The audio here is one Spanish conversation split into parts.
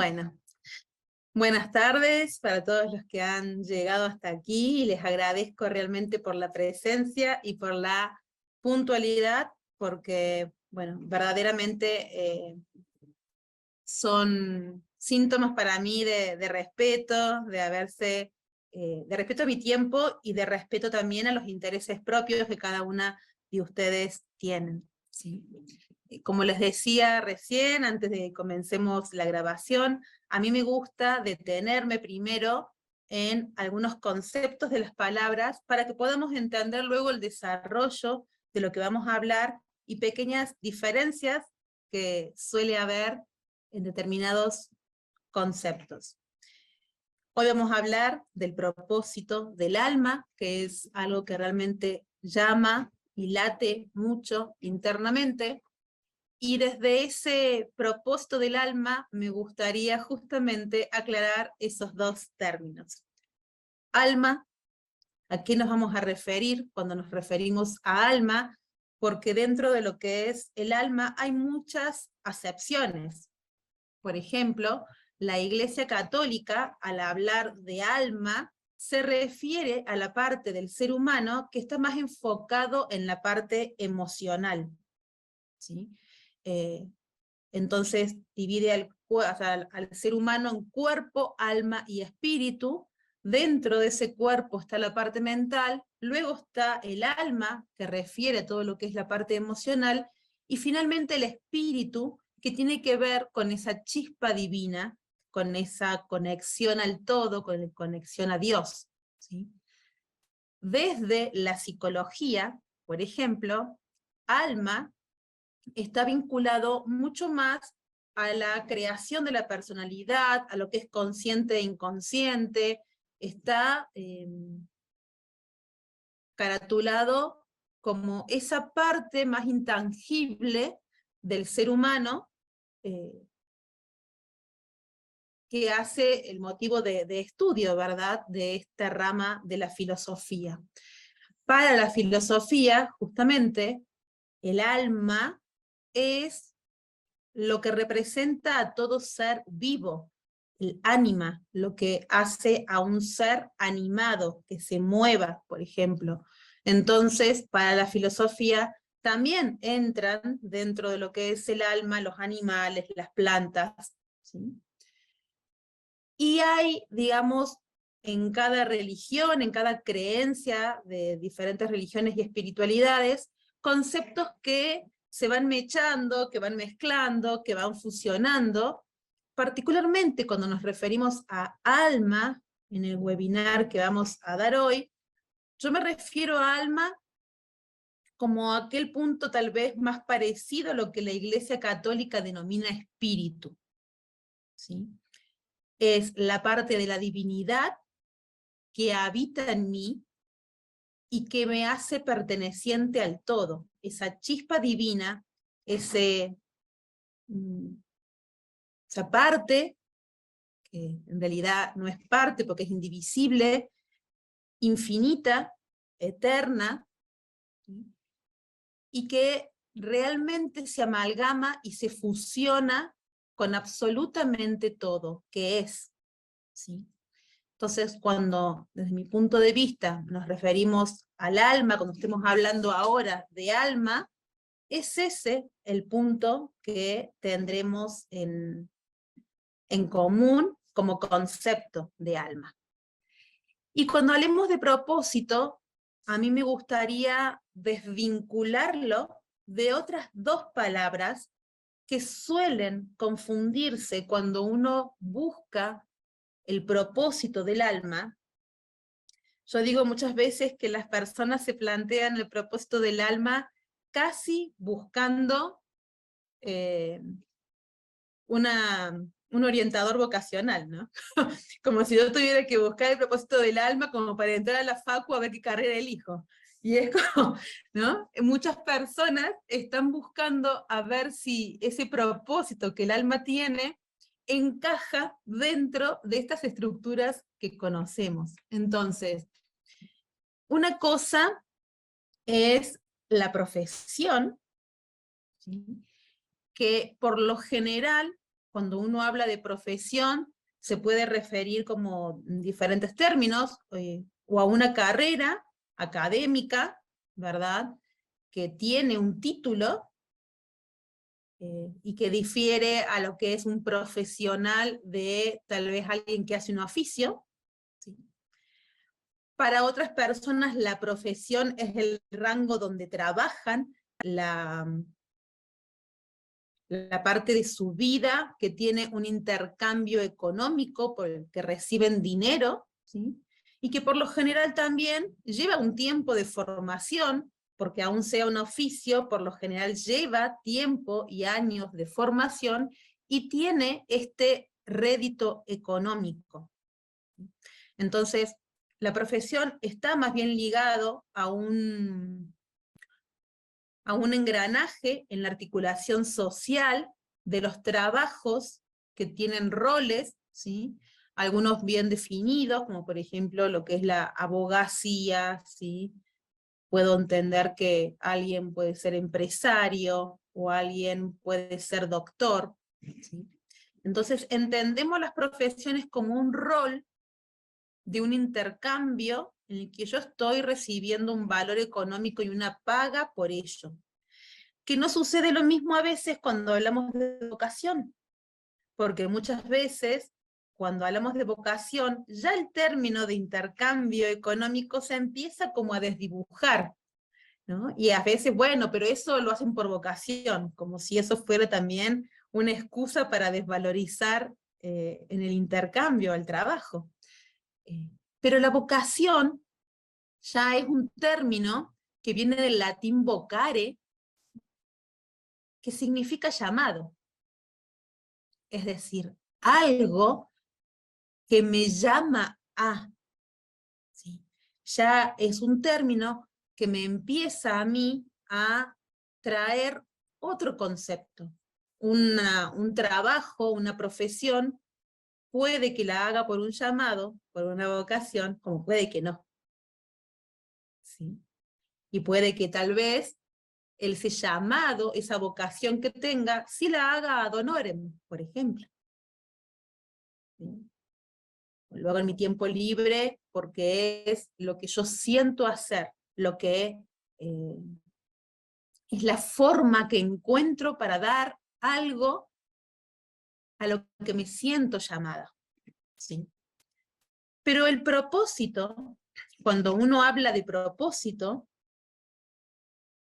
Bueno, buenas tardes para todos los que han llegado hasta aquí, y les agradezco realmente por la presencia y por la puntualidad, porque, bueno, verdaderamente son síntomas para mí de respeto, de respeto a mi tiempo y de respeto también a los intereses propios que cada una de ustedes tienen, ¿sí? Como les decía recién, antes de que comencemos la grabación, a mí me gusta detenerme primero en algunos conceptos de las palabras para que podamos entender luego el desarrollo de lo que vamos a hablar y pequeñas diferencias que suele haber en determinados conceptos. Hoy vamos a hablar del propósito del alma, que es algo que realmente llama y late mucho internamente, y desde ese propósito del alma me gustaría justamente aclarar esos dos términos. Alma, ¿a qué nos vamos a referir cuando nos referimos a alma? Porque dentro de lo que es el alma hay muchas acepciones. Por ejemplo, la Iglesia Católica, al hablar de alma, se refiere a la parte del ser humano que está más enfocado en la parte emocional, ¿sí? Entonces divide al ser humano en cuerpo, alma y espíritu. Dentro de ese cuerpo está la parte mental, luego está el alma, que refiere a todo lo que es la parte emocional, y finalmente el espíritu, que tiene que ver con esa chispa divina, con esa conexión al todo, con la conexión a Dios, ¿sí? Desde la psicología, por ejemplo, alma está vinculado mucho más a la creación de la personalidad, a lo que es consciente e inconsciente, está caratulado como esa parte más intangible del ser humano, eh, que hace el motivo de estudio, ¿verdad?, de esta rama de la filosofía. Para la filosofía, justamente, el alma es lo que representa a todo ser vivo, el ánima, lo que hace a un ser animado, que se mueva, por ejemplo. Entonces, para la filosofía también entran dentro de lo que es el alma, los animales, las plantas, ¿sí? Y hay, digamos, en cada religión, en cada creencia de diferentes religiones y espiritualidades, conceptos que se van mechando, que van mezclando, que van fusionando. Particularmente cuando nos referimos a alma, en el webinar que vamos a dar hoy, yo me refiero a alma como aquel punto tal vez más parecido a lo que la Iglesia Católica denomina espíritu, ¿sí? Es la parte de la divinidad que habita en mí y que me hace perteneciente al todo. Esa chispa divina, esa parte, que en realidad no es parte porque es indivisible, infinita, eterna, ¿sí? Y que realmente se amalgama y se fusiona con absolutamente todo, que es, ¿sí? Entonces, cuando, desde mi punto de vista, nos referimos al alma, cuando estemos hablando ahora de alma, es ese el punto que tendremos en común como concepto de alma. Y cuando hablemos de propósito, a mí me gustaría desvincularlo de otras dos palabras que suelen confundirse cuando uno busca el propósito del alma. Yo digo muchas veces que las personas se plantean el propósito del alma casi buscando eh, un orientador vocacional, ¿no? Como si yo tuviera que buscar el propósito del alma como para entrar a la facu a ver qué carrera elijo. Y es como, ¿no? Muchas personas están buscando a ver si ese propósito que el alma tiene encaja dentro de estas estructuras que conocemos. Entonces, una cosa es la profesión, ¿sí?, que por lo general cuando uno habla de profesión, se puede referir como diferentes términos, o a una carrera académica, ¿verdad?, que tiene un título, y que difiere a lo que es un profesional de tal vez alguien que hace un oficio, ¿sí? Para otras personas la profesión es el rango donde trabajan, la parte de su vida que tiene un intercambio económico por el que reciben dinero, ¿sí? Y que por lo general también lleva un tiempo de formación, porque aún sea un oficio, por lo general lleva tiempo y años de formación, y tiene este rédito económico. Entonces, la profesión está más bien ligado a un engranaje en la articulación social de los trabajos que tienen roles, ¿sí?, algunos bien definidos, como por ejemplo lo que es la abogacía, ¿sí? Puedo entender que alguien puede ser empresario, o alguien puede ser doctor, ¿sí? Entonces entendemos las profesiones como un rol de un intercambio en el que yo estoy recibiendo un valor económico y una paga por ello. Que no sucede lo mismo a veces cuando hablamos de vocación, porque muchas veces cuando hablamos de vocación, ya el término de intercambio económico se empieza como a desdibujar, ¿no? Y a veces, bueno, pero eso lo hacen por vocación, como si eso fuera también una excusa para desvalorizar en el intercambio al trabajo. Pero la vocación ya es un término que viene del latín vocare, que significa llamado. Es decir, algo que me llama a, ¿sí? Ya es un término que me empieza a mí a traer otro concepto. Un trabajo, una profesión, puede que la haga por un llamado, por una vocación, como puede que no, ¿sí? Y puede que tal vez ese llamado, esa vocación que tenga, sí la haga ad honorem, por ejemplo, ¿sí? Lo hago en mi tiempo libre porque es lo que yo siento hacer, lo que es la forma que encuentro para dar algo a lo que me siento llamada, ¿sí? Pero el propósito, cuando uno habla de propósito,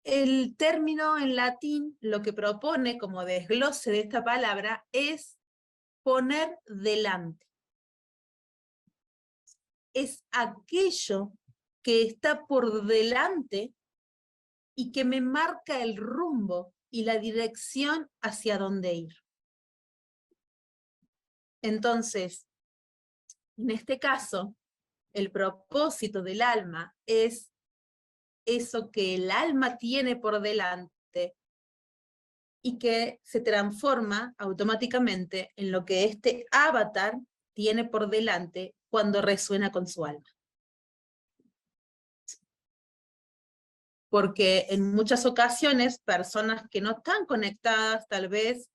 el término en latín lo que propone como desglose de esta palabra es poner delante. Es aquello que está por delante y que me marca el rumbo y la dirección hacia dónde ir. Entonces, en este caso, el propósito del alma es eso que el alma tiene por delante y que se transforma automáticamente en lo que este avatar tiene por delante cuando resuena con su alma. Porque en muchas ocasiones, personas que no están conectadas tal vez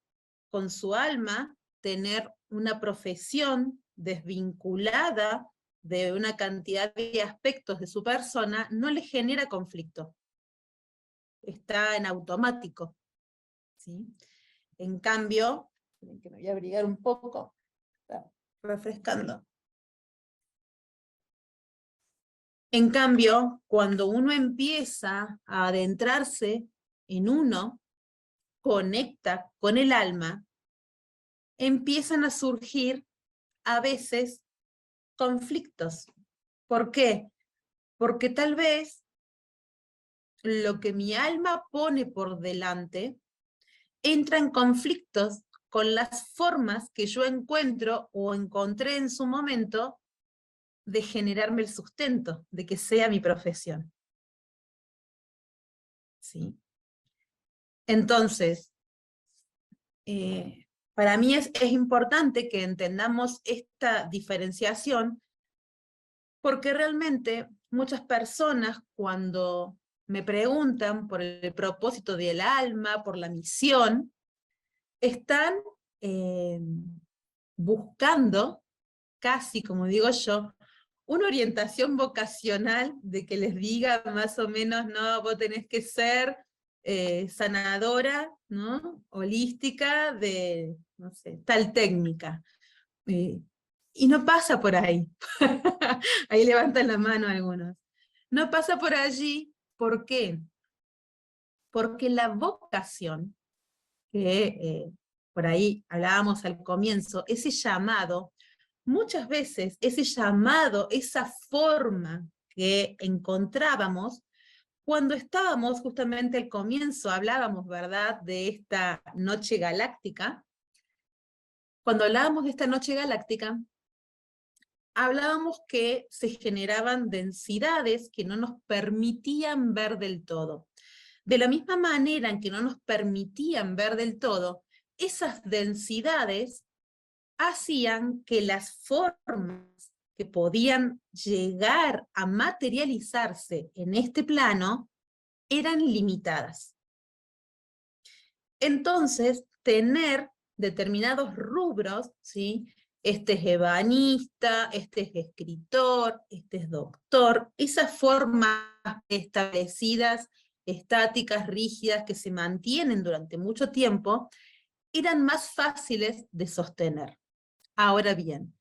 con su alma, tener una profesión desvinculada de una cantidad de aspectos de su persona, no le genera conflicto. Está en automático, ¿sí? En cambio, que me voy a abrigar un poco, está refrescando. En cambio, cuando uno empieza a adentrarse en uno, conecta con el alma, empiezan a surgir a veces conflictos. ¿Por qué? Porque tal vez lo que mi alma pone por delante entra en conflictos con las formas que yo encuentro o encontré en su momento de generarme el sustento, de que sea mi profesión. ¿Sí? Entonces, para mí es importante que entendamos esta diferenciación, porque realmente muchas personas cuando me preguntan por el propósito del alma, por la misión, están buscando, casi como digo yo, una orientación vocacional de que les diga más o menos, no, vos tenés que ser sanadora, ¿no? Holística de, no sé, tal técnica. Eh, y no pasa por ahí. Ahí levantan la mano algunos. No pasa por allí, ¿por qué? Porque la vocación, que por ahí hablábamos al comienzo, ese llamado, muchas veces ese llamado, esa forma que encontrábamos, cuando estábamos justamente al comienzo, hablábamos, ¿verdad?, de esta noche galáctica. Cuando hablábamos de esta noche galáctica, hablábamos que se generaban densidades que no nos permitían ver del todo. De la misma manera en que no nos permitían ver del todo, esas densidades hacían que las formas que podían llegar a materializarse en este plano eran limitadas. Entonces, tener determinados rubros, ¿sí? Este es ebanista, este es escritor, este es doctor, esas formas establecidas, estáticas, rígidas, que se mantienen durante mucho tiempo, eran más fáciles de sostener. Ahora bien,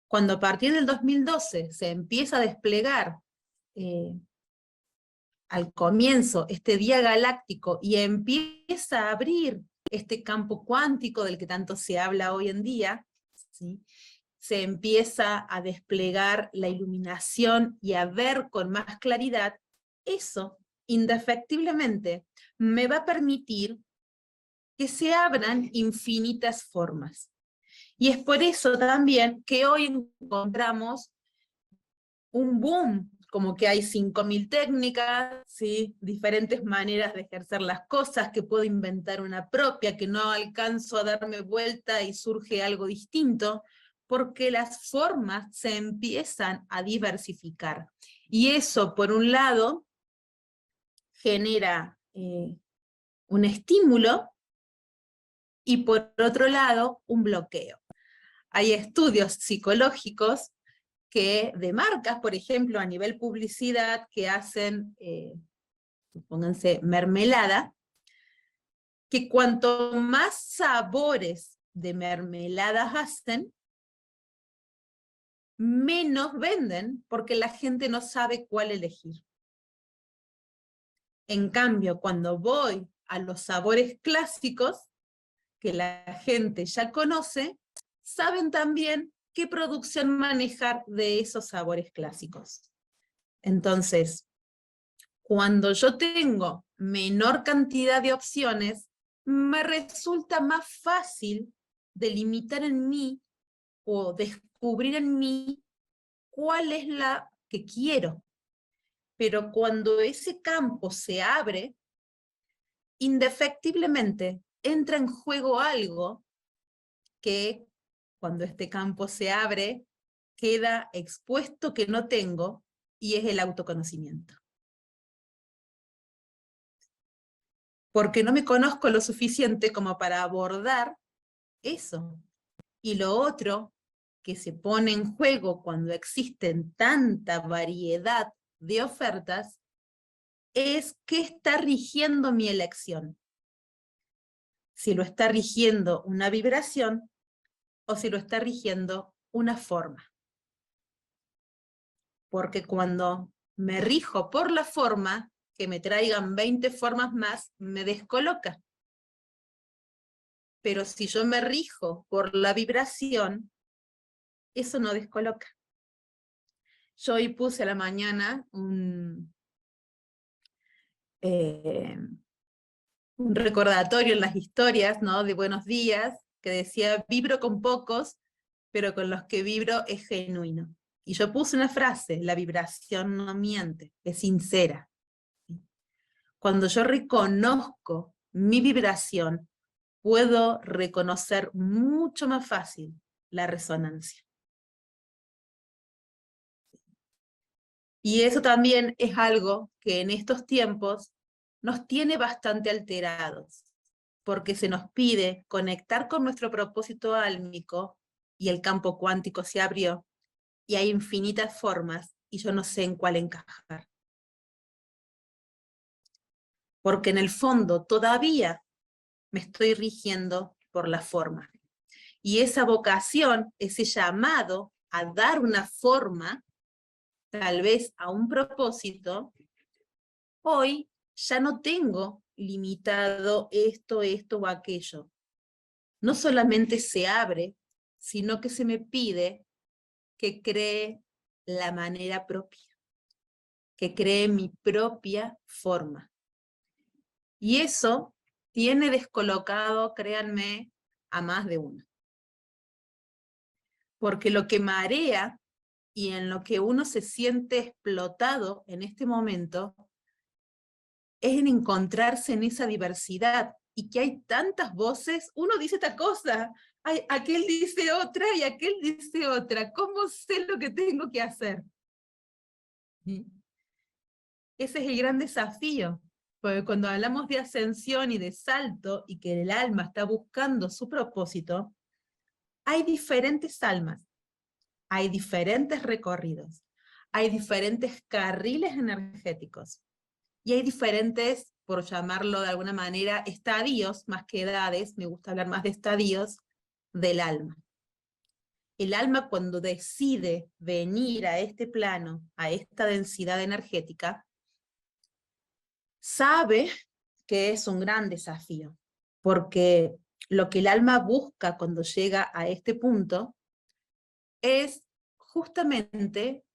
cuando a partir del 2012 se empieza a desplegar al comienzo este día galáctico y empieza a abrir este campo cuántico del que tanto se habla hoy en día, ¿sí? Se empieza a desplegar la iluminación y a ver con más claridad, eso indefectiblemente me va a permitir que se abran infinitas formas. Y es por eso también que hoy encontramos un boom, como que hay 5000 técnicas, ¿sí? Diferentes maneras de ejercer las cosas, que puedo inventar una propia, que no alcanzo a darme vuelta y surge algo distinto, porque las formas se empiezan a diversificar. Y eso, por un lado, genera un estímulo, y por otro lado, un bloqueo. Hay estudios psicológicos de marcas, por ejemplo, a nivel publicidad, que hacen, pónganse, mermelada, que cuanto más sabores de mermeladas hacen, menos venden, porque la gente no sabe cuál elegir. En cambio, cuando voy a los sabores clásicos, que la gente ya conoce, saben también qué producción manejar de esos sabores clásicos. Entonces, cuando yo tengo menor cantidad de opciones, me resulta más fácil delimitar en mí o descubrir en mí cuál es la que quiero. Pero cuando ese campo se abre, indefectiblemente entra en juego algo que, cuando este campo se abre, queda expuesto, que no tengo, y es el autoconocimiento. Porque no me conozco lo suficiente como para abordar eso. Y lo otro que se pone en juego cuando existen tanta variedad de ofertas es qué está rigiendo mi elección. Si lo está rigiendo una vibración o si lo está rigiendo una forma. Porque cuando me rijo por la forma, que me traigan 20 formas más, me descoloca. Pero si yo me rijo por la vibración, eso no descoloca. Yo hoy puse a la mañana un recordatorio en las historias, ¿no?, de buenos días, que decía: vibro con pocos, pero con los que vibro es genuino. Y yo puse una frase: la vibración no miente, es sincera. Cuando yo reconozco mi vibración, puedo reconocer mucho más fácil la resonancia. Y eso también es algo que en estos tiempos nos tiene bastante alterados, porque se nos pide conectar con nuestro propósito álmico, y el campo cuántico se abrió, y hay infinitas formas, y yo no sé en cuál encajar. Porque en el fondo todavía me estoy rigiendo por la forma. Y esa vocación, ese llamado a dar una forma, tal vez a un propósito, hoy ya no tengo limitado esto o aquello. No solamente se abre, sino que se me pide que cree la manera propia, que cree mi propia forma. Y eso tiene descolocado, créanme, a más de uno. Porque lo que marea y en lo que uno se siente explotado en este momento es en encontrarse en esa diversidad, y que hay tantas voces, uno dice esta cosa, aquel dice otra y aquel dice otra, ¿cómo sé lo que tengo que hacer? ¿Sí? Ese es el gran desafío, porque cuando hablamos de ascensión y de salto, y que el alma está buscando su propósito, hay diferentes almas, hay diferentes recorridos, hay diferentes carriles energéticos, y hay diferentes, por llamarlo de alguna manera, estadios, más que edades, me gusta hablar más de estadios, del alma. El alma, cuando decide venir a este plano, a esta densidad energética, sabe que es un gran desafío, porque lo que el alma busca cuando llega a este punto es justamente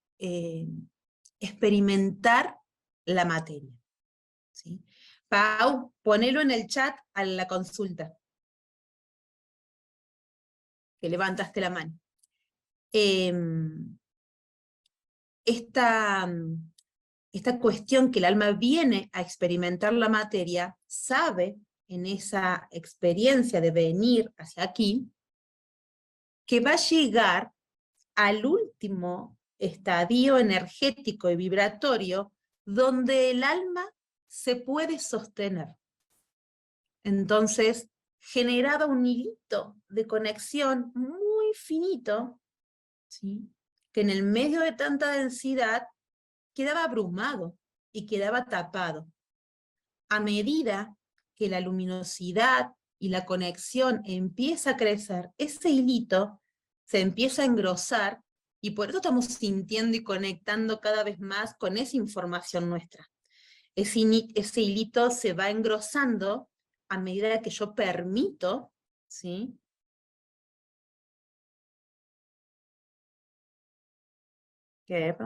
experimentar la materia. ¿Sí? Pau, ponelo en el chat a la consulta, que levantaste la mano. Esta cuestión que el alma viene a experimentar la materia, sabe en esa experiencia de venir hacia aquí, que va a llegar al último estadio energético y vibratorio donde el alma se puede sostener. Entonces, generaba un hilito de conexión muy finito, ¿sí? Que en el medio de tanta densidad quedaba abrumado y quedaba tapado. A medida que la luminosidad y la conexión empieza a crecer, ese hilito se empieza a engrosar, y por eso estamos sintiendo y conectando cada vez más con esa información nuestra. Ese hilito se va engrosando a medida que yo permito, ¿sí? ¿Qué?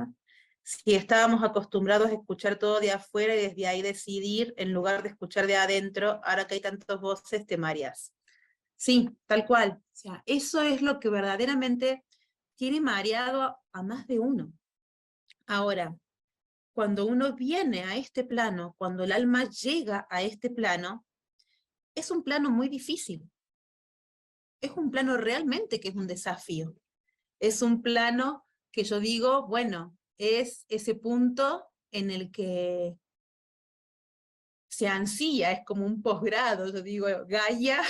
Si estábamos acostumbrados a escuchar todo de afuera y desde ahí decidir, en lugar de escuchar de adentro, ahora que hay tantas voces, te mareas. Sí, tal cual. O sea, eso es lo que verdaderamente tiene mareado a más de uno. Ahora, cuando uno viene a este plano, cuando el alma llega a este plano, es un plano muy difícil. Es un plano realmente que es un desafío. Es un plano que yo digo, bueno, es ese punto en el que se ansía, es como un posgrado, yo digo, Gaia,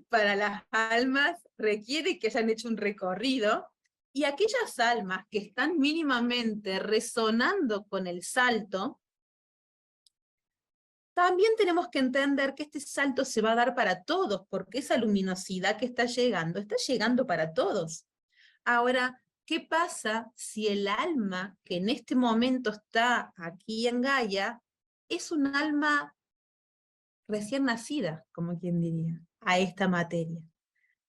para las almas, requiere que hayan hecho un recorrido, y aquellas almas que están mínimamente resonando con el salto, también tenemos que entender que este salto se va a dar para todos, porque esa luminosidad que está llegando para todos. Ahora, ¿qué pasa si el alma que en este momento está aquí en Gaia es un alma recién nacida, como quien diría, a esta materia,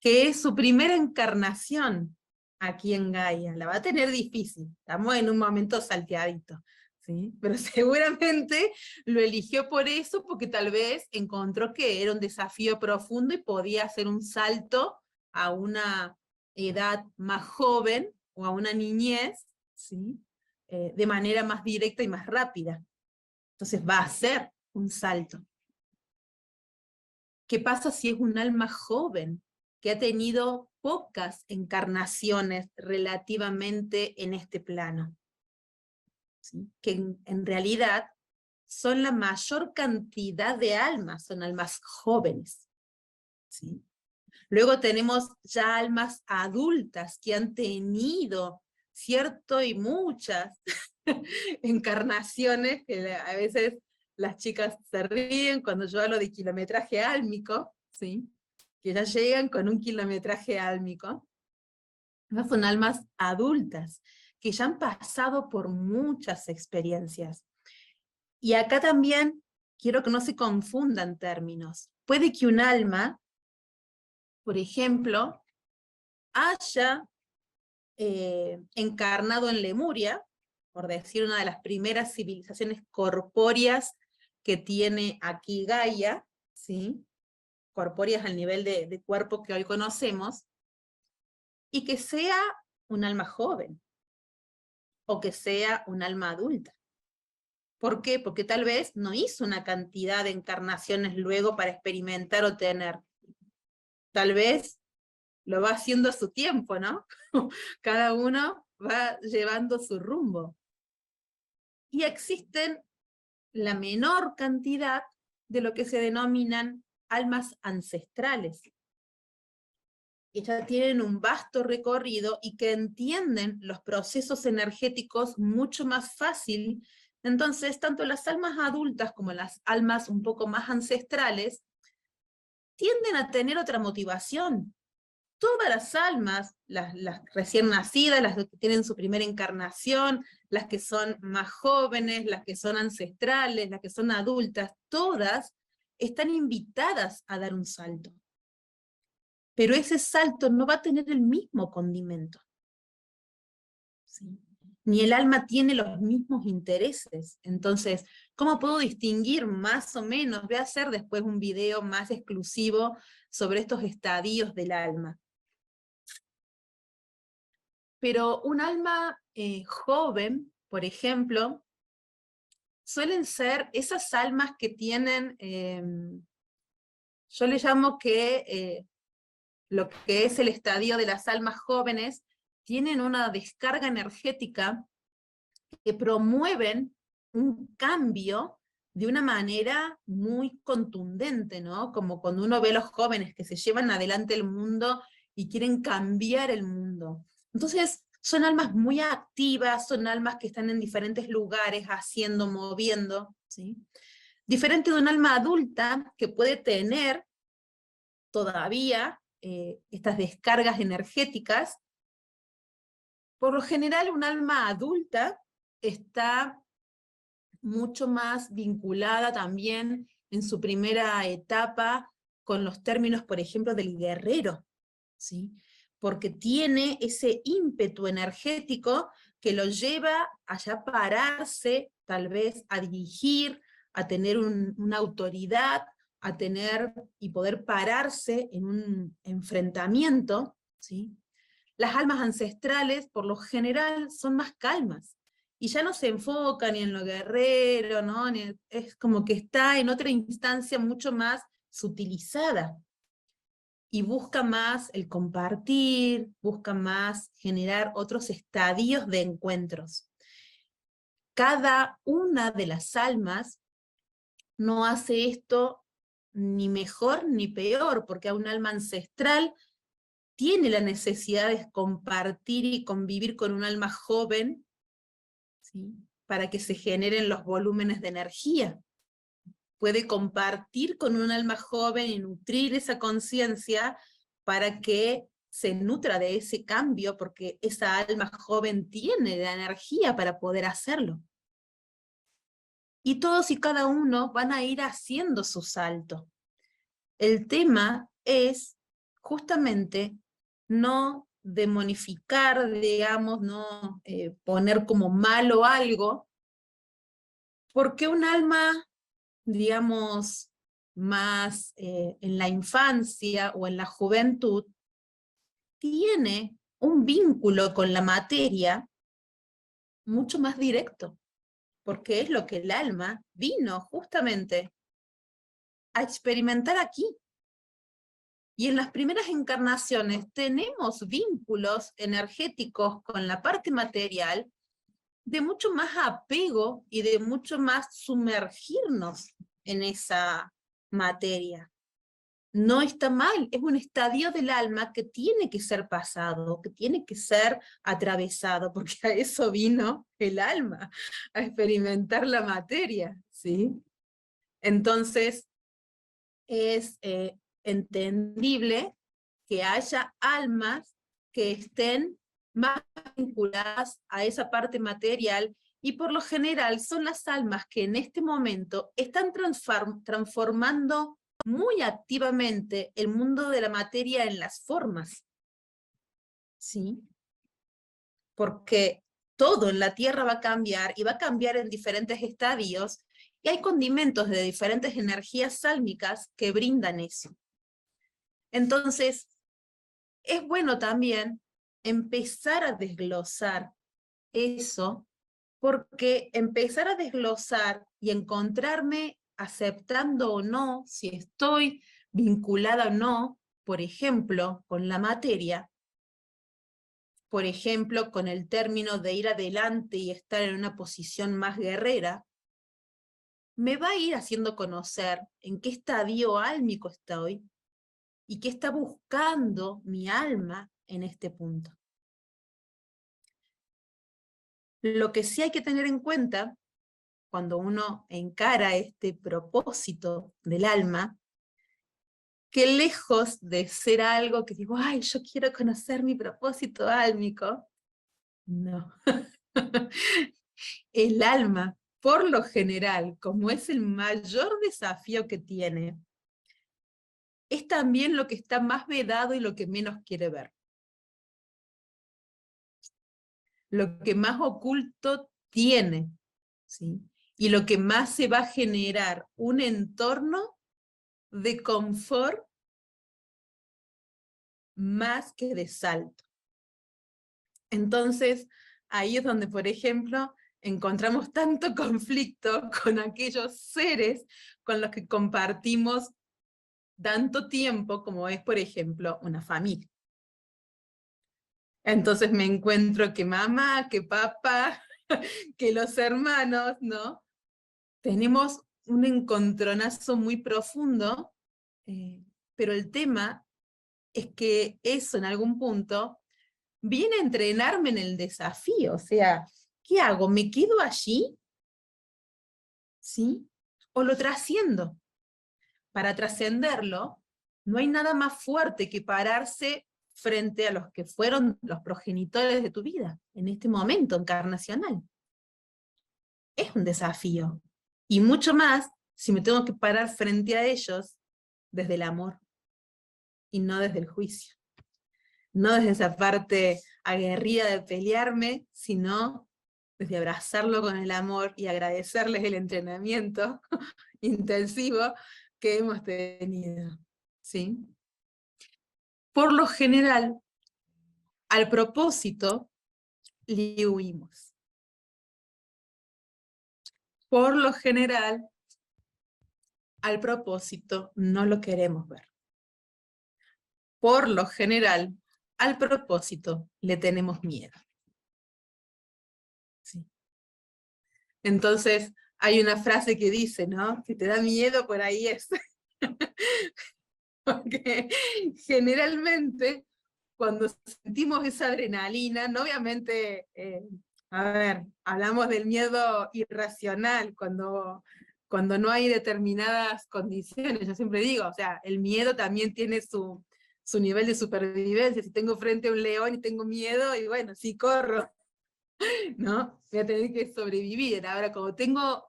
que es su primera encarnación aquí en Gaia? La va a tener difícil, estamos en un momento salteadito, ¿sí? Pero seguramente lo eligió por eso, porque tal vez encontró que era un desafío profundo y podía hacer un salto a una edad más joven o a una niñez, ¿sí? De manera más directa y más rápida. Entonces va a hacer un salto. ¿Qué pasa si es un alma joven que ha tenido pocas encarnaciones relativamente en este plano? ¿Sí? Que en realidad son la mayor cantidad de almas, son almas jóvenes, ¿sí? Luego tenemos ya almas adultas que han tenido cierto y muchas encarnaciones, que a veces las chicas se ríen cuando yo hablo de kilometraje álmico, ¿sí? Que ya llegan con un kilometraje álmico. Esas son almas adultas, que ya han pasado por muchas experiencias. Y acá también quiero que no se confundan términos. Puede que un alma, por ejemplo, haya encarnado en Lemuria, por decir una de las primeras civilizaciones corpóreas que tiene aquí Gaia, ¿sí? Corpóreas al nivel de cuerpo que hoy conocemos, y que sea un alma joven, o que sea un alma adulta. ¿Por qué? Porque tal vez no hizo una cantidad de encarnaciones luego para experimentar o tener. Tal vez lo va haciendo a su tiempo, ¿no? Cada uno va llevando su rumbo. Y existen la menor cantidad de lo que se denominan almas ancestrales, que ya tienen un vasto recorrido y que entienden los procesos energéticos mucho más fácil. Entonces, tanto las almas adultas como las almas un poco más ancestrales tienden a tener otra motivación. Todas las almas, las recién nacidas, las que tienen su primera encarnación, las que son más jóvenes, las que son ancestrales, las que son adultas, todas están invitadas a dar un salto. Pero ese salto no va a tener el mismo condimento, ¿sí? Ni el alma tiene los mismos intereses. Entonces, ¿cómo puedo distinguir más o menos? Voy a hacer después un video más exclusivo sobre estos estadios del alma. Pero un alma joven, por ejemplo, suelen ser esas almas que tienen, yo le llamo que lo que es el estadio de las almas jóvenes, tienen una descarga energética que promueven un cambio de una manera muy contundente, ¿no? Como cuando uno ve a los jóvenes que se llevan adelante el mundo y quieren cambiar el mundo. Entonces, son almas muy activas, son almas que están en diferentes lugares, haciendo, moviendo, ¿sí? Diferente de un alma adulta que puede tener todavía estas descargas energéticas. Por lo general, un alma adulta está mucho más vinculada también en su primera etapa con los términos, por ejemplo, del guerrero, ¿sí? Porque tiene ese ímpetu energético que lo lleva a ya pararse, tal vez a dirigir, a tener una autoridad, a tener y poder pararse en un enfrentamiento, ¿sí? Las almas ancestrales, por lo general, son más calmas, y ya no se enfoca ni en lo guerrero, ¿no? Es como que está en otra instancia mucho más sutilizada, y busca más el compartir, busca más generar otros estadios de encuentros. Cada una de las almas no hace esto ni mejor ni peor, porque a un alma ancestral tiene la necesidad de compartir y convivir con un alma joven, ¿sí? Para que se generen los volúmenes de energía. Puede compartir con un alma joven y nutrir esa conciencia para que se nutra de ese cambio, porque esa alma joven tiene la energía para poder hacerlo. Y todos y cada uno van a ir haciendo su salto. El tema es justamente no demonificar, digamos, no poner como malo algo, porque un alma, digamos, más en la infancia o en la juventud, tiene un vínculo con la materia mucho más directo, porque es lo que el alma vino justamente a experimentar aquí. Y en las primeras encarnaciones tenemos vínculos energéticos con la parte material de mucho más apego y de mucho más sumergirnos en esa materia. No está mal, es un estadio del alma que tiene que ser pasado, que tiene que ser atravesado, porque a eso vino el alma, a experimentar la materia, ¿sí? Entonces, es entendible que haya almas que estén más vinculadas a esa parte material, y por lo general son las almas que en este momento están transformando muy activamente el mundo de la materia en las formas, ¿sí? Porque todo en la Tierra va a cambiar, y va a cambiar en diferentes estadios, y hay condimentos de diferentes energías sálmicas que brindan eso. Entonces, es bueno también empezar a desglosar eso, porque empezar a desglosar y encontrarme aceptando o no, si estoy vinculada o no, por ejemplo, con la materia, por ejemplo, con el término de ir adelante y estar en una posición más guerrera, me va a ir haciendo conocer en qué estadio álmico estoy y qué está buscando mi alma en este punto. Lo que sí hay que tener en cuenta cuando uno encara este propósito del alma, que lejos de ser algo que digo, ay, yo quiero conocer mi propósito álmico, no. El alma, por lo general, como es el mayor desafío que tiene, es también lo que está más vedado y lo que menos quiere ver. Lo que más oculto tiene, ¿sí? Y lo que más se va a generar un entorno de confort más que de salto. Entonces, ahí es donde, por ejemplo, encontramos tanto conflicto con aquellos seres con los que compartimos tanto tiempo, como es, por ejemplo, una familia. Entonces me encuentro que mamá, que papá, que los hermanos, ¿no? Tenemos un encontronazo muy profundo, pero el tema es que eso en algún punto viene a entrenarme en el desafío. O sea, ¿qué hago? ¿Me quedo allí? ¿Sí? ¿O lo trasciendo? Para trascenderlo, no hay nada más fuerte que pararse frente a los que fueron los progenitores de tu vida, en este momento encarnacional. Es un desafío. Y mucho más si me tengo que parar frente a ellos desde el amor, y no desde el juicio. No desde esa parte aguerrida de pelearme, sino desde abrazarlo con el amor y agradecerles el entrenamiento intensivo que hemos tenido, ¿sí? Por lo general, al propósito le huimos. Por lo general, al propósito no lo queremos ver. Por lo general, al propósito le tenemos miedo. ¿Sí? Entonces, hay una frase que dice, ¿no? Si te da miedo, por ahí es. Porque generalmente, cuando sentimos esa adrenalina, no obviamente, a ver, hablamos del miedo irracional, cuando no hay determinadas condiciones, yo siempre digo, o sea, el miedo también tiene su nivel de supervivencia. Si tengo frente a un león y tengo miedo, y bueno, sí corro, ¿no? Voy a tener que sobrevivir. Ahora, como tengo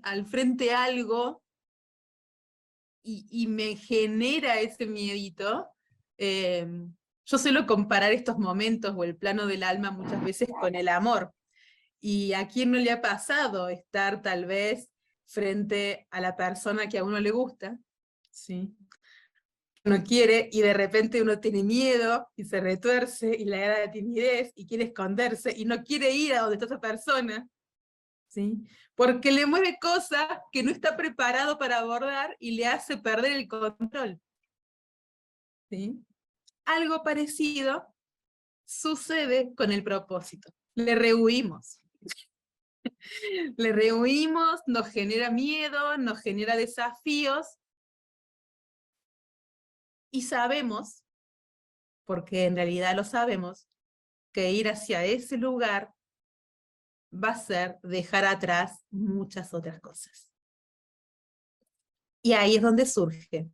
al frente algo, y me genera ese miedito, yo suelo comparar estos momentos o el plano del alma muchas veces con el amor. ¿Y a quién no le ha pasado estar tal vez frente a la persona que a uno le gusta? ¿Sí? Uno quiere y de repente uno tiene miedo y se retuerce y le da timidez y quiere esconderse y no quiere ir a donde está esa persona, ¿sí? Porque le mueve cosas que no está preparado para abordar y le hace perder el control, ¿sí? Algo parecido sucede con el propósito. Le rehuimos. Le rehuimos, nos genera miedo, nos genera desafíos, y sabemos, porque en realidad lo sabemos, que ir hacia ese lugar va a ser dejar atrás muchas otras cosas. Y ahí es donde surge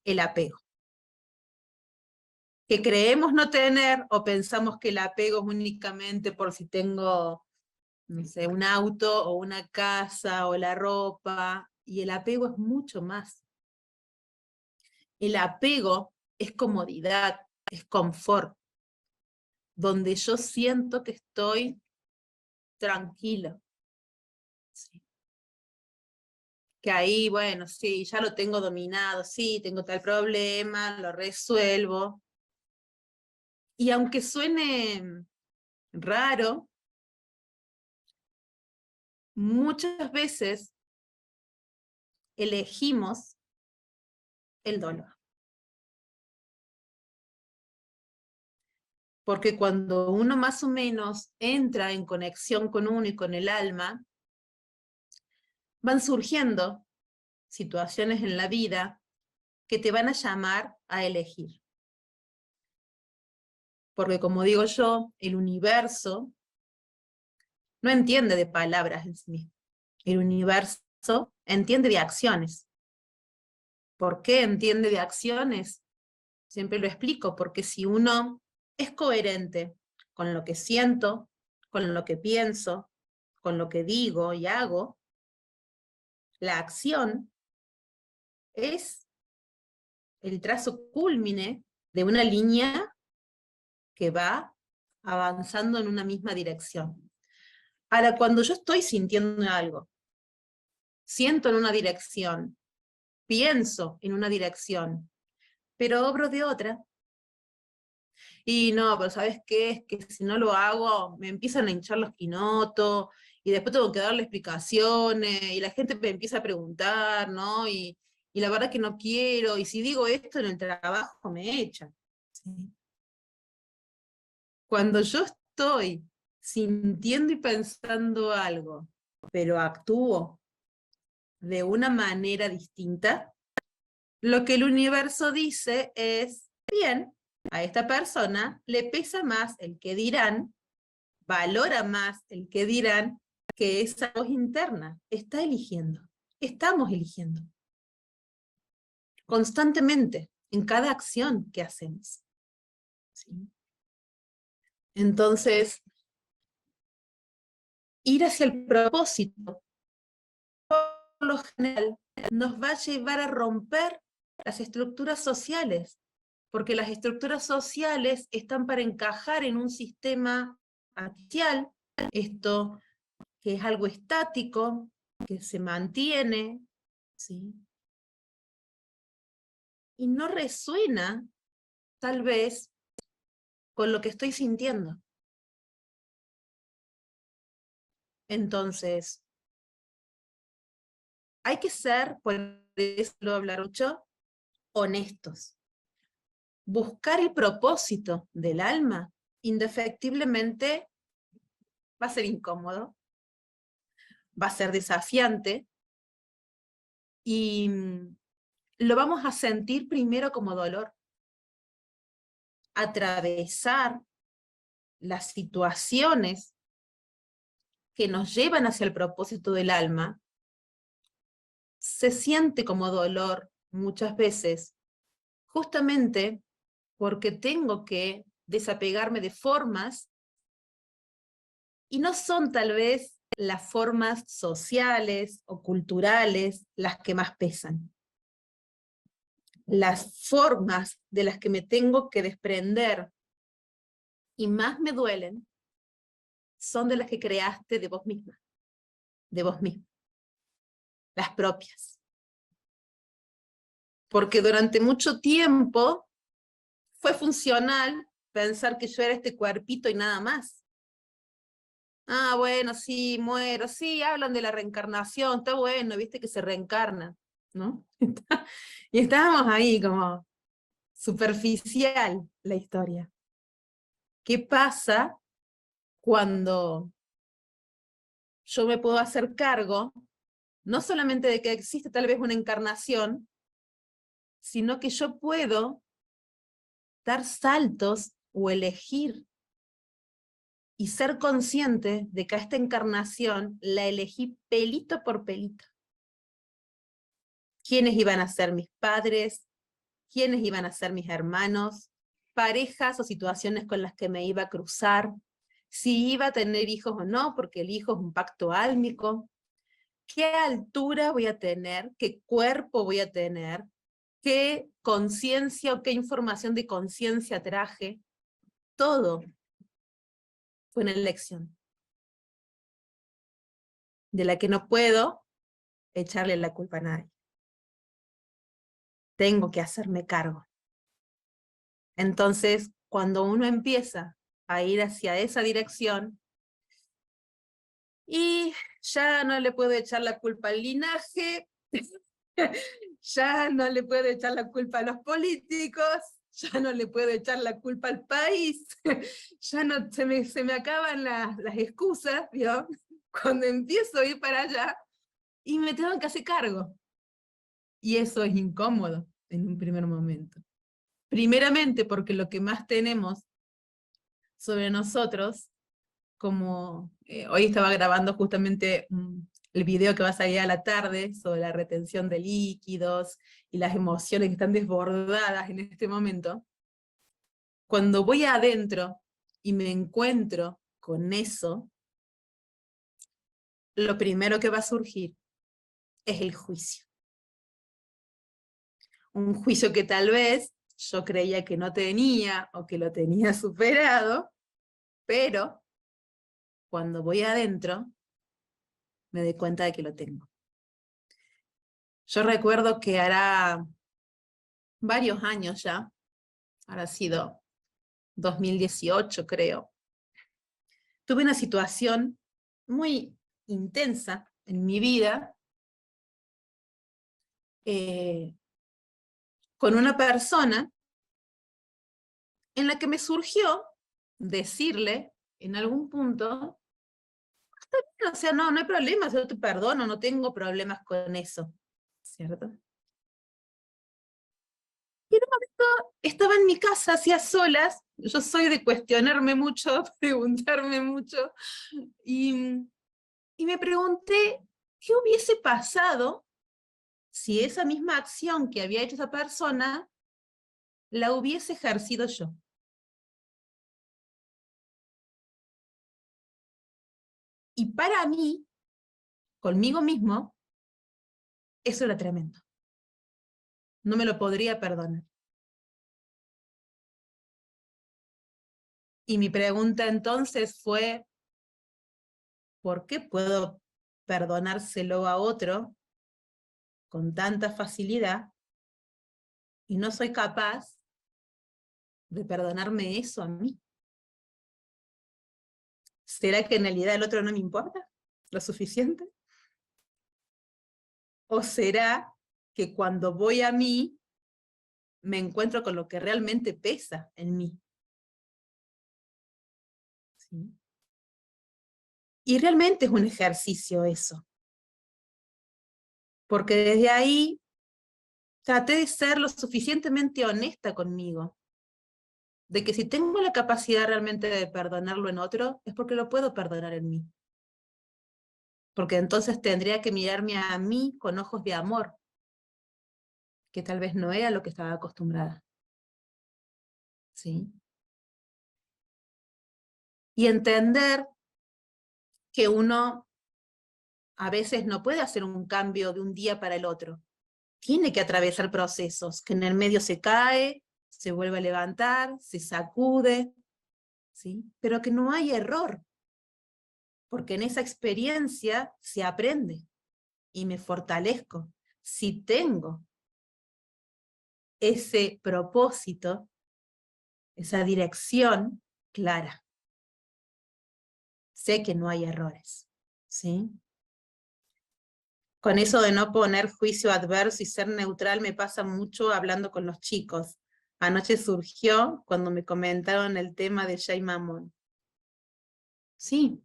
el apego. Que creemos no tener, o pensamos que el apego es únicamente por si tengo, no sé, un auto, o una casa, o la ropa, y el apego es mucho más. El apego es comodidad, es confort, donde yo siento que estoy tranquilo. ¿Sí? Que ahí, bueno, sí, ya lo tengo dominado, sí, tengo tal problema, lo resuelvo. Y aunque suene raro, muchas veces elegimos el dolor. Porque cuando uno más o menos entra en conexión con uno y con el alma, van surgiendo situaciones en la vida que te van a llamar a elegir. Porque como digo yo, el universo no entiende de palabras en sí mismo. El universo entiende de acciones. ¿Por qué entiende de acciones? Siempre lo explico, porque si uno es coherente con lo que siento, con lo que pienso, con lo que digo y hago, la acción es el trazo cúlmine de una línea que va avanzando en una misma dirección. Ahora, cuando yo estoy sintiendo algo, siento en una dirección, pienso en una dirección, pero obro de otra, y no, pero ¿sabes qué? Es que si no lo hago, me empiezan a hinchar los quinotos, y después tengo que darle explicaciones, y la gente me empieza a preguntar, ¿no? Y la verdad que no quiero, y si digo esto en el trabajo me echan. ¿Sí? Cuando yo estoy sintiendo y pensando algo, pero actúo de una manera distinta, lo que el universo dice es, bien, a esta persona le pesa más el que dirán, valora más el que dirán, que esa voz interna. Está eligiendo, estamos eligiendo, constantemente, en cada acción que hacemos. ¿Sí? Entonces, ir hacia el propósito, por lo general, nos va a llevar a romper las estructuras sociales, porque las estructuras sociales están para encajar en un sistema artificial, esto que es algo estático, que se mantiene, ¿sí? Y no resuena, tal vez, con lo que estoy sintiendo. Entonces, hay que ser, por eso lo hablar mucho, honestos. Buscar el propósito del alma, indefectiblemente, va a ser incómodo, va a ser desafiante, y lo vamos a sentir primero como dolor. Atravesar las situaciones que nos llevan hacia el propósito del alma, se siente como dolor muchas veces, justamente porque tengo que desapegarme de formas, y no son tal vez las formas sociales o culturales las que más pesan. Las formas de las que me tengo que desprender y más me duelen son de las que creaste de vos misma, las propias. Porque durante mucho tiempo fue funcional pensar que yo era este cuerpito y nada más. Ah, bueno, sí, muero, sí, hablan de la reencarnación, está bueno, viste que se reencarna, ¿no? Y estábamos ahí como superficial la historia. ¿Qué pasa cuando yo me puedo hacer cargo, no solamente de que existe tal vez una encarnación, sino que yo puedo dar saltos o elegir y ser consciente de que a esta encarnación la elegí pelito por pelito. ¿Quiénes iban a ser mis padres? ¿Quiénes iban a ser mis hermanos? Parejas o situaciones con las que me iba a cruzar, si iba a tener hijos o no, porque el hijo es un pacto álmico, qué altura voy a tener, qué cuerpo voy a tener, qué conciencia o qué información de conciencia traje, todo fue una elección, de la que no puedo echarle la culpa a nadie. Tengo que hacerme cargo. Entonces, cuando uno empieza a ir hacia esa dirección, y ya no le puedo echar la culpa al linaje, ya no le puedo echar la culpa a los políticos, ya no le puedo echar la culpa al país, ya no se me acaban las excusas, ¿vio? Cuando empiezo a ir para allá, y me tengo que hacer cargo. Y eso es incómodo en un primer momento. Primeramente porque lo que más tenemos sobre nosotros, como hoy estaba grabando justamente el video que va a salir a la tarde sobre la retención de líquidos y las emociones que están desbordadas en este momento, cuando voy adentro y me encuentro con eso, lo primero que va a surgir es el juicio. Un juicio que tal vez yo creía que no tenía o que lo tenía superado, pero cuando voy adentro me doy cuenta de que lo tengo. Yo recuerdo que hará varios años ya, habrá sido 2018 creo, tuve una situación muy intensa en mi vida con una persona en la que me surgió decirle en algún punto, o sea, no hay problema, yo te perdono, no tengo problemas con eso, ¿cierto? Y en un momento estaba en mi casa, hacía solas, yo soy de cuestionarme mucho, preguntarme mucho, y me pregunté, ¿qué hubiese pasado si esa misma acción que había hecho esa persona la hubiese ejercido yo? Y para mí, conmigo mismo, eso era tremendo. No me lo podría perdonar. Y mi pregunta entonces fue, ¿por qué puedo perdonárselo a otro con tanta facilidad y no soy capaz de perdonarme eso a mí? ¿Será que en realidad el otro no me importa lo suficiente? ¿O será que cuando voy a mí me encuentro con lo que realmente pesa en mí? ¿Sí? Y realmente es un ejercicio eso. Porque desde ahí traté de ser lo suficientemente honesta conmigo, de que si tengo la capacidad realmente de perdonarlo en otro, es porque lo puedo perdonar en mí. Porque entonces tendría que mirarme a mí con ojos de amor, que tal vez no era lo que estaba acostumbrada. ¿Sí? Y entender que uno a veces no puede hacer un cambio de un día para el otro. Tiene que atravesar procesos, que en el medio se cae, se vuelve a levantar, se sacude, ¿sí? Pero que no hay error, porque en esa experiencia se aprende y me fortalezco. Si tengo ese propósito, esa dirección clara, sé que no hay errores, ¿sí? Con eso de no poner juicio adverso y ser neutral me pasa mucho hablando con los chicos. Anoche surgió cuando me comentaron el tema de Jay Mamón. Sí,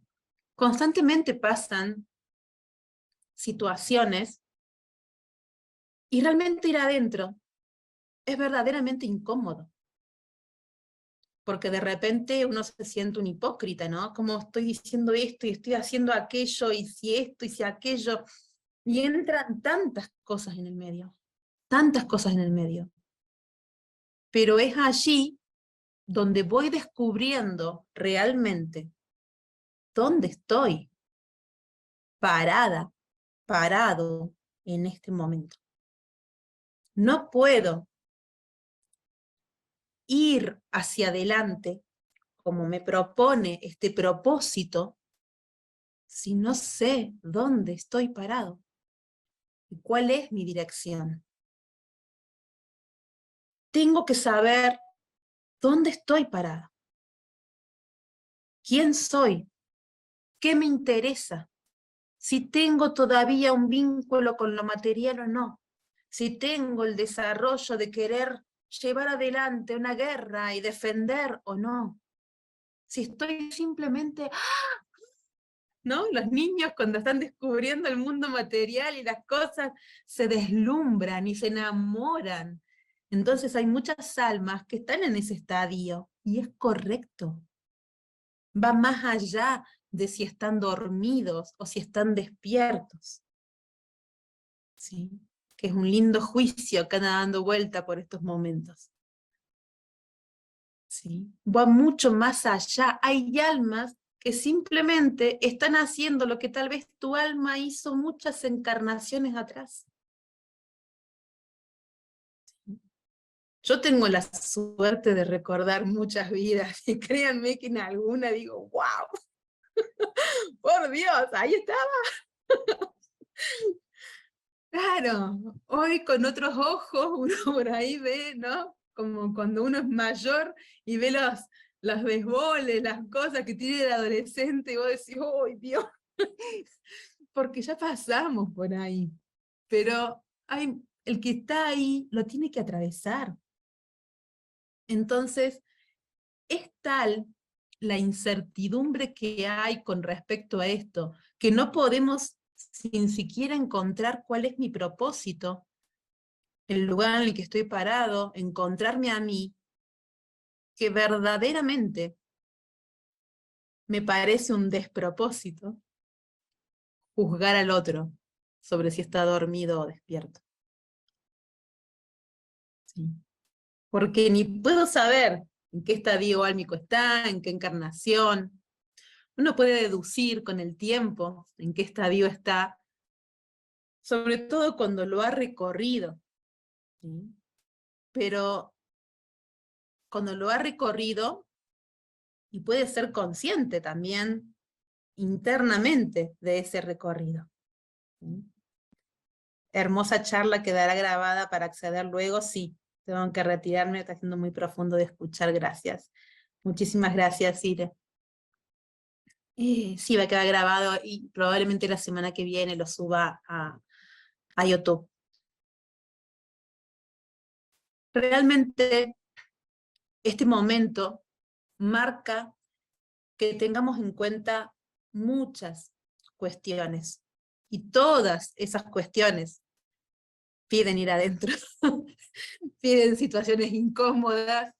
constantemente pasan situaciones y realmente ir adentro es verdaderamente incómodo. Porque de repente uno se siente un hipócrita, ¿no? Como estoy diciendo esto y estoy haciendo aquello, y si esto y si aquello. Y entran tantas cosas en el medio, tantas cosas en el medio. Pero es allí donde voy descubriendo realmente dónde estoy parada, parado en este momento. No puedo ir hacia adelante como me propone este propósito si no sé dónde estoy parado y cuál es mi dirección. Tengo que saber dónde estoy parada, quién soy, qué me interesa, si tengo todavía un vínculo con lo material o no, si tengo el desarrollo de querer llevar adelante una guerra y defender o no, si estoy simplemente, ¿no? Los niños cuando están descubriendo el mundo material y las cosas se deslumbran y se enamoran. Entonces hay muchas almas que están en ese estadio y es correcto. Va más allá de si están dormidos o si están despiertos. ¿Sí? Que es un lindo juicio que anda dando vuelta por estos momentos. ¿Sí? Va mucho más allá. Hay almas que simplemente están haciendo lo que tal vez tu alma hizo muchas encarnaciones atrás. Yo tengo la suerte de recordar muchas vidas, y créanme que en alguna digo, wow, por Dios, ahí estaba. Claro, hoy con otros ojos uno por ahí ve, ¿no? Como cuando uno es mayor y ve los desboles, las cosas que tiene el adolescente, y vos decís, ¡ay, Dios! Porque ya pasamos por ahí. Pero el que está ahí lo tiene que atravesar. Entonces, es tal la incertidumbre que hay con respecto a esto, que no podemos sin siquiera encontrar cuál es mi propósito, el lugar en el que estoy parado, encontrarme a mí, que verdaderamente me parece un despropósito juzgar al otro sobre si está dormido o despierto. ¿Sí? Porque ni puedo saber en qué estadio álmico está, en qué encarnación. Uno puede deducir con el tiempo en qué estadio está, sobre todo cuando lo ha recorrido. ¿Sí? Pero cuando lo ha recorrido, y puede ser consciente también internamente de ese recorrido. ¿Sí? Hermosa charla, quedará grabada para acceder luego, sí. Tengo que retirarme, está siendo muy profundo de escuchar, gracias. Muchísimas gracias, Ire. Sí, va a quedar grabado y probablemente la semana que viene lo suba a YouTube. Realmente este momento marca que tengamos en cuenta muchas cuestiones, y todas esas cuestiones piden ir adentro, piden situaciones incómodas,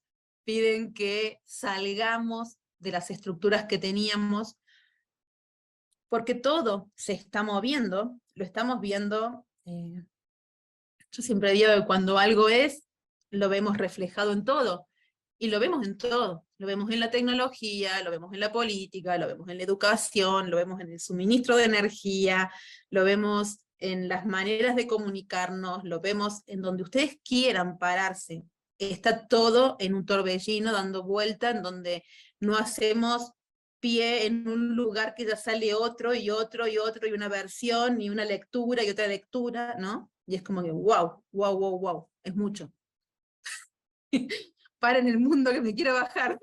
piden que salgamos de las estructuras que teníamos, porque todo se está moviendo, lo estamos viendo. Yo siempre digo que cuando algo es, lo vemos reflejado en todo, y lo vemos en todo. Lo vemos en la tecnología, lo vemos en la política, lo vemos en la educación, lo vemos en el suministro de energía, lo vemos en las maneras de comunicarnos, lo vemos en donde ustedes quieran pararse. Está todo en un torbellino dando vuelta, en donde no hacemos pie en un lugar que ya sale otro y otro y otro, y una versión, y una lectura y otra lectura, ¿no? Y es como que, wow, wow, wow, wow, es mucho. Para en el mundo que me quiero bajar.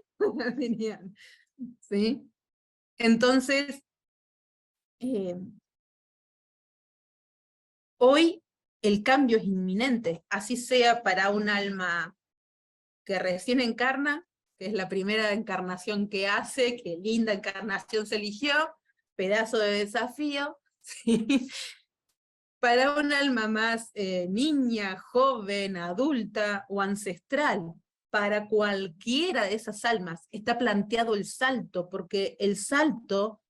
¿Sí? Entonces, eh, hoy el cambio es inminente, así sea para un alma que recién encarna, que es la primera encarnación que hace, que linda encarnación se eligió, pedazo de desafío, ¿sí? Para un alma más niña, joven, adulta o ancestral. Para cualquiera de esas almas está planteado el salto, porque el salto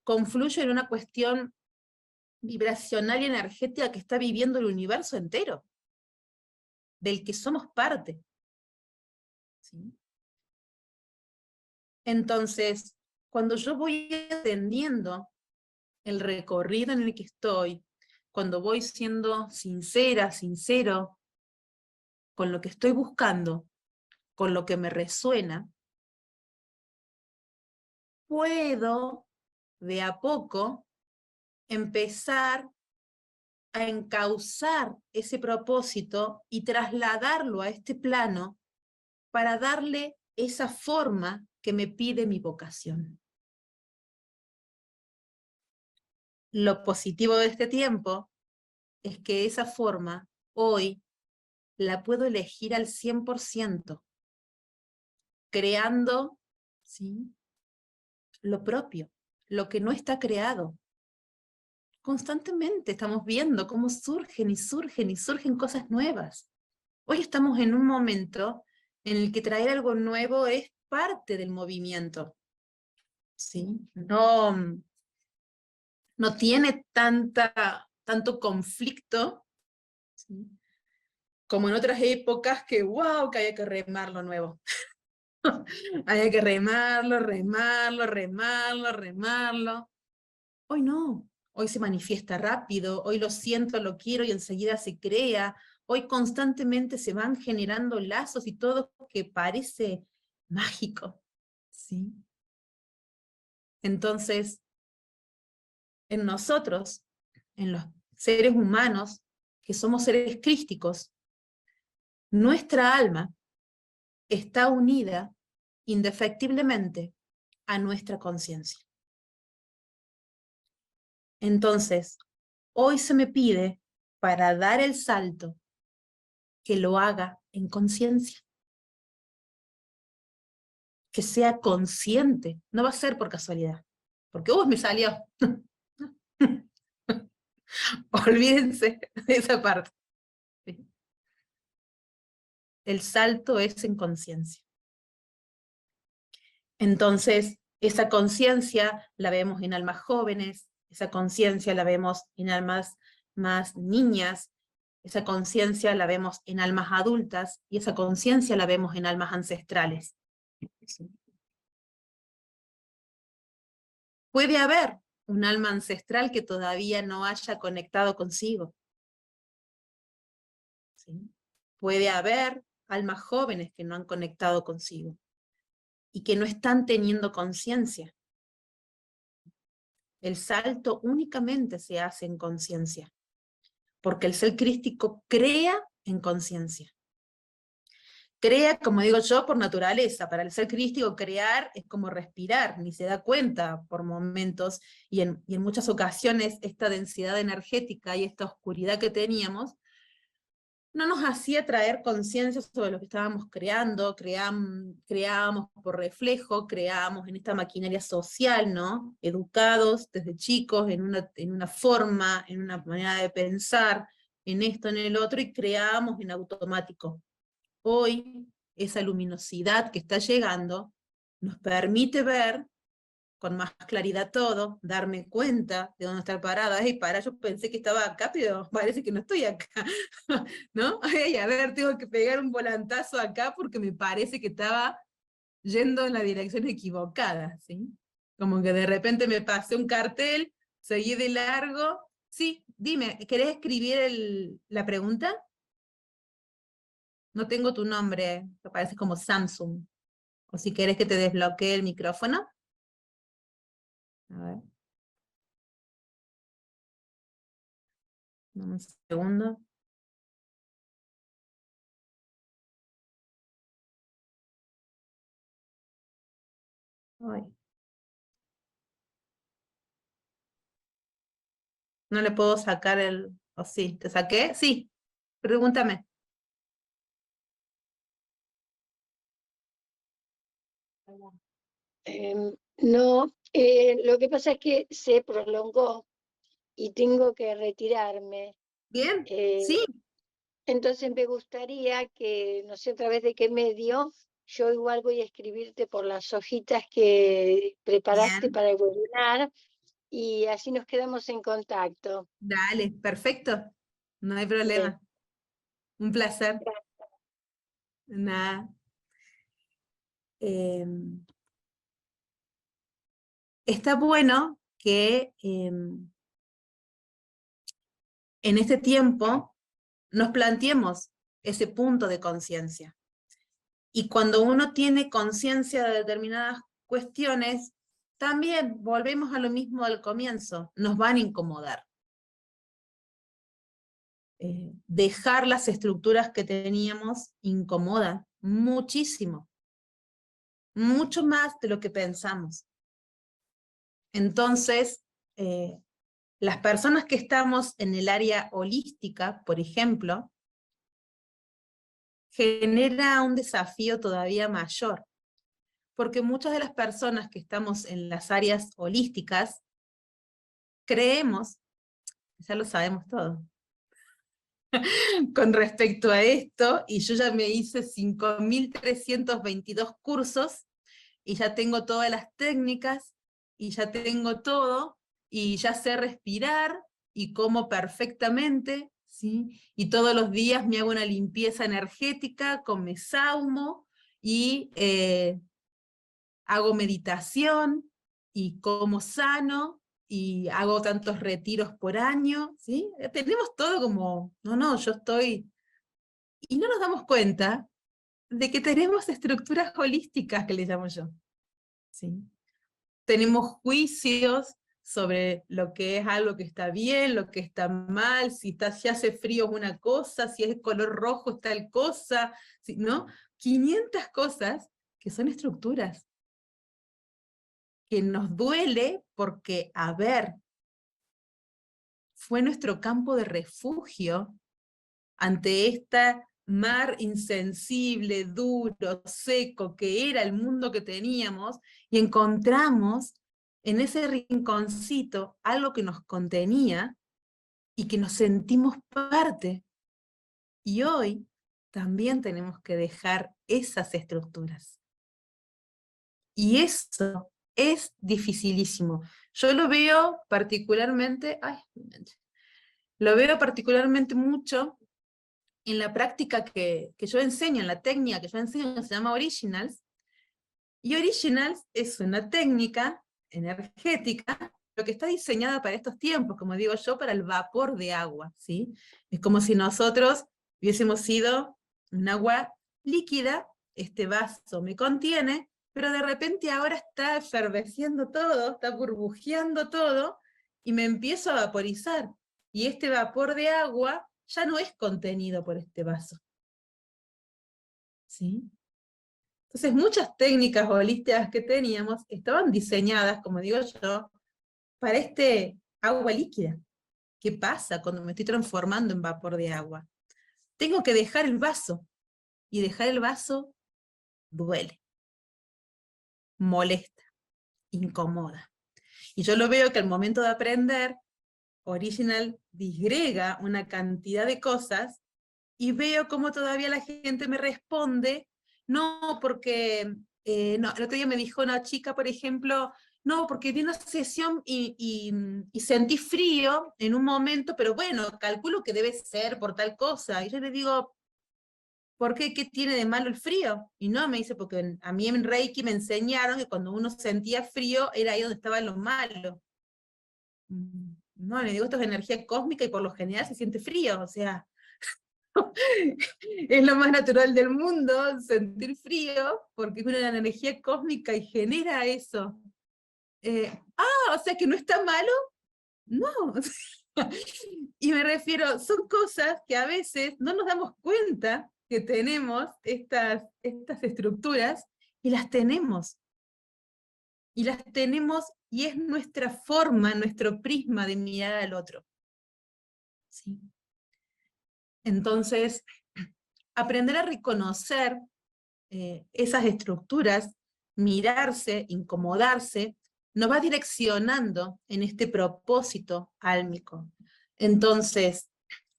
confluye en una cuestión vibracional y energética que está viviendo el universo entero, del que somos parte. ¿Sí? Entonces, cuando yo voy entendiendo el recorrido en el que estoy, cuando voy siendo sincera, sincero, con lo que estoy buscando, con lo que me resuena, puedo de a poco empezar a encauzar ese propósito y trasladarlo a este plano para darle esa forma que me pide mi vocación. Lo positivo de este tiempo es que esa forma hoy la puedo elegir al 100%, creando, ¿sí?, lo propio, lo que no está creado. Constantemente estamos viendo cómo surgen y surgen y surgen cosas nuevas. Hoy estamos en un momento en el que traer algo nuevo es parte del movimiento. ¿Sí? No tiene tanto conflicto, ¿sí?, como en otras épocas que, wow, que había que remar lo nuevo. Había que remarlo, remarlo, remarlo, remarlo. Hoy no, hoy se manifiesta rápido, hoy lo siento, lo quiero y enseguida se crea. Hoy constantemente se van generando lazos y todo que parece mágico, ¿sí? Entonces, en nosotros, en los seres humanos, que somos seres crísticos, nuestra alma está unida indefectiblemente a nuestra conciencia. Entonces, hoy se me pide, para dar el salto, que lo haga en conciencia, que sea consciente, no va a ser por casualidad, porque me salió. Olvídense de esa parte. El salto es en conciencia. Entonces, esa conciencia la vemos en almas jóvenes, esa conciencia la vemos en almas más niñas, esa conciencia la vemos en almas adultas, y esa conciencia la vemos en almas ancestrales. ¿Sí? Puede haber un alma ancestral que todavía no haya conectado consigo. ¿Sí? Puede haber almas jóvenes que no han conectado consigo y que no están teniendo conciencia. El salto únicamente se hace en conciencia, porque el ser crístico crea en conciencia. Crea, como digo yo, por naturaleza. Para el ser crístico, crear es como respirar, ni se da cuenta por momentos, y en muchas ocasiones esta densidad energética y esta oscuridad que teníamos no nos hacía traer conciencia sobre lo que estábamos creando. Creábamos por reflejo, creábamos en esta maquinaria social, ¿no? Educados desde chicos en una forma, en una manera de pensar, en esto, en el otro, y creábamos en automático. Hoy, esa luminosidad que está llegando nos permite ver con más claridad todo, darme cuenta de dónde estar parada. Ay, yo pensé que estaba acá, pero parece que no estoy acá, ¿no? Ay, a ver, tengo que pegar un volantazo acá porque me parece que estaba yendo en la dirección equivocada, ¿sí? Como que de repente me pasé un cartel, seguí de largo. Sí, dime, ¿querés escribir la pregunta? No tengo tu nombre, me parece como Samsung. O si querés que te desbloquee el micrófono. A ver, dame un segundo. Ay, no le puedo sacar ¿o sí? ¿Te saqué? Sí, pregúntame. No, Lo que pasa es que se prolongó y tengo que retirarme. Bien, Eh, sí, entonces me gustaría que, no sé a través de qué medio, yo igual voy a escribirte por las hojitas que preparaste bien, para el webinar y así nos quedamos en contacto. dale, perfecto, no hay Bien, problema. Un placer. Nada. Está bueno que en este tiempo nos planteemos ese punto de conciencia. Y cuando uno tiene conciencia de determinadas cuestiones, también volvemos a lo mismo al comienzo, nos van a incomodar. Dejar las estructuras que teníamos incomoda muchísimo, mucho más de lo que pensamos. Entonces, las personas que estamos en el área holística, por ejemplo, genera un desafío todavía mayor, porque muchas de las personas que estamos en las áreas holísticas creemos, ya lo sabemos todo, con respecto a esto, y yo ya me hice 5.322 cursos, y ya tengo todas las técnicas, y ya tengo todo, y ya sé respirar, y como perfectamente, ¿sí? Y todos los días me hago una limpieza energética con mi saumo, y hago meditación, y como sano, y hago tantos retiros por año, ¿sí? Tenemos todo como, no, yo estoy... Y no nos damos cuenta de que tenemos estructuras holísticas, que le llamo yo, ¿sí? Tenemos juicios sobre lo que es algo que está bien, lo que está mal, si hace frío es una cosa, si es color rojo es tal cosa, ¿no? 500 cosas que son estructuras, que nos duele porque, a ver, fue nuestro campo de refugio ante esta mar insensible, duro, seco, que era el mundo que teníamos, y encontramos en ese rinconcito algo que nos contenía y que nos sentimos parte. Y hoy también tenemos que dejar esas estructuras. Y eso es dificilísimo. Yo lo veo particularmente, lo veo particularmente mucho en la práctica que yo enseño, en la técnica que yo enseño, que se llama Originals, y Originals es una técnica energética, lo que está diseñada para estos tiempos, como digo yo, para el vapor de agua, ¿sí? Es como si nosotros hubiésemos sido un agua líquida, este vaso me contiene, pero de repente ahora está efervesciendo todo, está burbujeando todo, y me empiezo a vaporizar, y este vapor de agua ya no es contenido por este vaso, ¿sí? Entonces muchas técnicas holísticas que teníamos estaban diseñadas, como digo yo, para este agua líquida. ¿Qué pasa cuando me estoy transformando en vapor de agua? Tengo que dejar el vaso, y dejar el vaso duele, molesta, incomoda. Y yo lo veo que al momento de aprender, Original disgrega una cantidad de cosas, y veo cómo todavía la gente me responde, no, porque, no, el otro día me dijo una chica, por ejemplo, no, porque vi una sesión y sentí frío en un momento, pero bueno, calculo que debe ser por tal cosa. Y yo le digo, ¿por qué? ¿Qué tiene de malo el frío? Y no, me dice, porque a mí en Reiki me enseñaron que cuando uno sentía frío era ahí donde estaba lo malo. No, le digo, esto es energía cósmica y por lo general se siente frío, o sea, es lo más natural del mundo sentir frío, porque es una energía cósmica y genera eso. O sea que no está malo, no. Y me refiero, son cosas que a veces no nos damos cuenta que tenemos estas estructuras, y las tenemos. Y las tenemos, y es nuestra forma, nuestro prisma de mirar al otro. ¿Sí? Entonces, aprender a reconocer esas estructuras, mirarse, incomodarse, nos va direccionando en este propósito álmico. Entonces,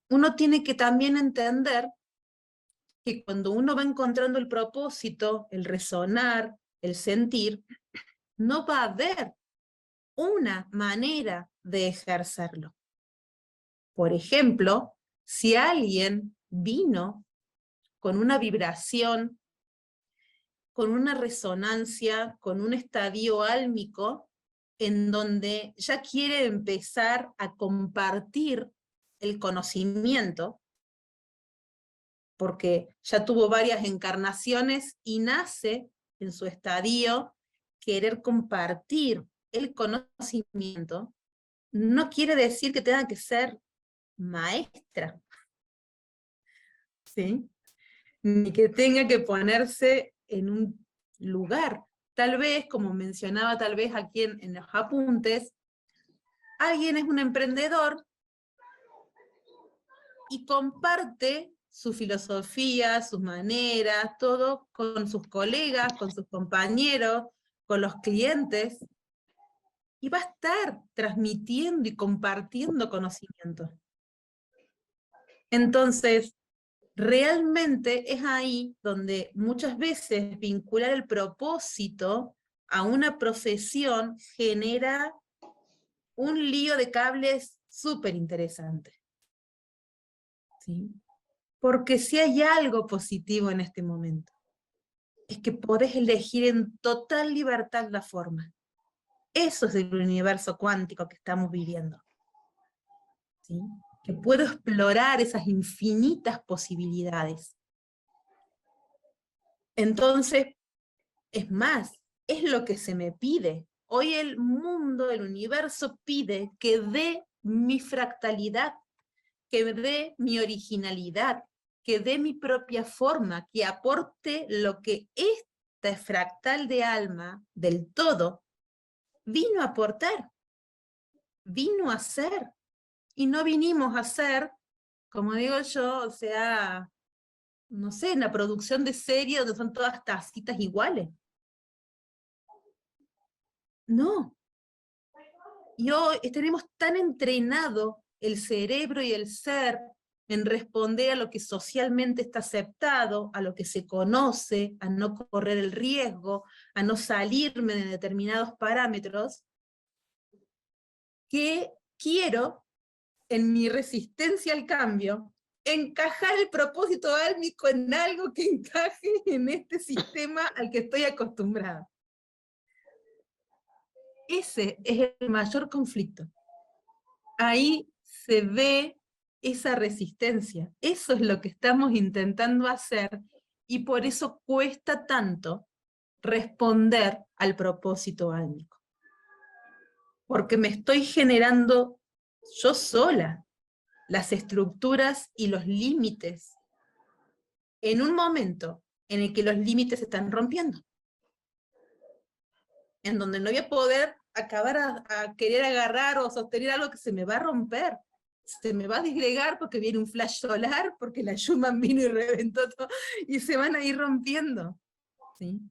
uno tiene que también entender que cuando uno va encontrando el propósito, el resonar, el sentir, no va a haber una manera de ejercerlo. Por ejemplo, si alguien vino con una vibración, con una resonancia, con un estadio álmico, en donde ya quiere empezar a compartir el conocimiento, porque ya tuvo varias encarnaciones y nace en su estadio querer compartir el conocimiento, no quiere decir que tenga que ser maestra, ¿sí? Ni que tenga que ponerse en un lugar. Tal vez, como mencionaba tal vez aquí en los apuntes, alguien es un emprendedor y comparte su filosofía, sus maneras, todo con sus colegas, con sus compañeros, con los clientes, y va a estar transmitiendo y compartiendo conocimiento. Entonces, realmente es ahí donde muchas veces vincular el propósito a una profesión genera un lío de cables súper interesante, ¿sí? Porque si hay algo positivo en este momento, es que podés elegir en total libertad la forma. Eso es el universo cuántico que estamos viviendo, ¿sí? Que puedo explorar esas infinitas posibilidades. Entonces, es más, es lo que se me pide. Hoy el mundo, el universo pide que dé mi fractalidad, que dé mi originalidad, que dé mi propia forma, que aporte lo que este fractal de alma del todo vino a aportar, vino a ser. Y no vinimos a ser, como digo yo, o sea, no sé, en la producción de serie donde son todas tacitas iguales. No. Y hoy tenemos tan entrenado el cerebro y el ser en responder a lo que socialmente está aceptado, a lo que se conoce, a no correr el riesgo, a no salirme de determinados parámetros, que quiero, en mi resistencia al cambio, encajar el propósito álmico en algo que encaje en este sistema al que estoy acostumbrada. Ese es el mayor conflicto. Ahí se ve esa resistencia. Eso es lo que estamos intentando hacer y por eso cuesta tanto responder al propósito álmico. Porque me estoy generando yo sola las estructuras y los límites en un momento en el que los límites se están rompiendo. En donde no voy a poder acabar a querer agarrar o sostener algo que se me va a romper. Se me va a disgregar porque viene un flash solar, porque la Schumann vino y reventó todo, y se van a ir rompiendo, ¿sí?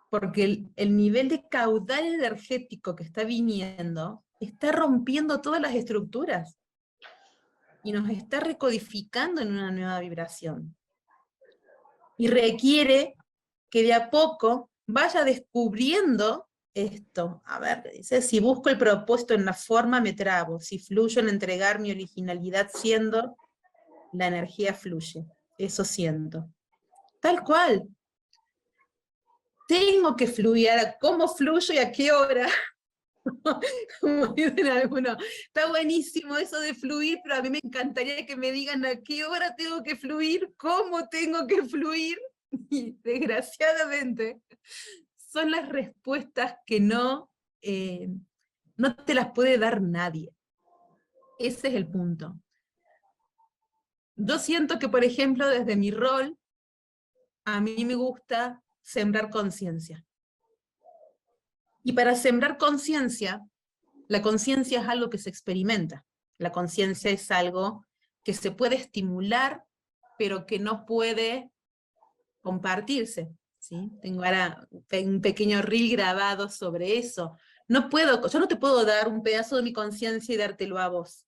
Porque el nivel de caudal energético que está viniendo está rompiendo todas las estructuras, y nos está recodificando en una nueva vibración. Y requiere que de a poco vaya descubriendo esto. A ver, dice, si busco el propósito en la forma me trabo, si fluyo en entregar mi originalidad siendo, la energía fluye, eso siento. Tal cual. Tengo que fluir, ¿cómo fluyo y a qué hora? Como dicen algunos, está buenísimo eso de fluir, pero a mí me encantaría que me digan a qué hora tengo que fluir, cómo tengo que fluir, y desgraciadamente son las respuestas que no te las puede dar nadie. Ese es el punto. Yo siento que, por ejemplo, desde mi rol, a mí me gusta sembrar conciencia. Y para sembrar conciencia, la conciencia es algo que se experimenta. La conciencia es algo que se puede estimular, pero que no puede compartirse, ¿sí? Tengo ahora un pequeño reel grabado sobre eso. yo no te puedo dar un pedazo de mi conciencia y dártelo a vos.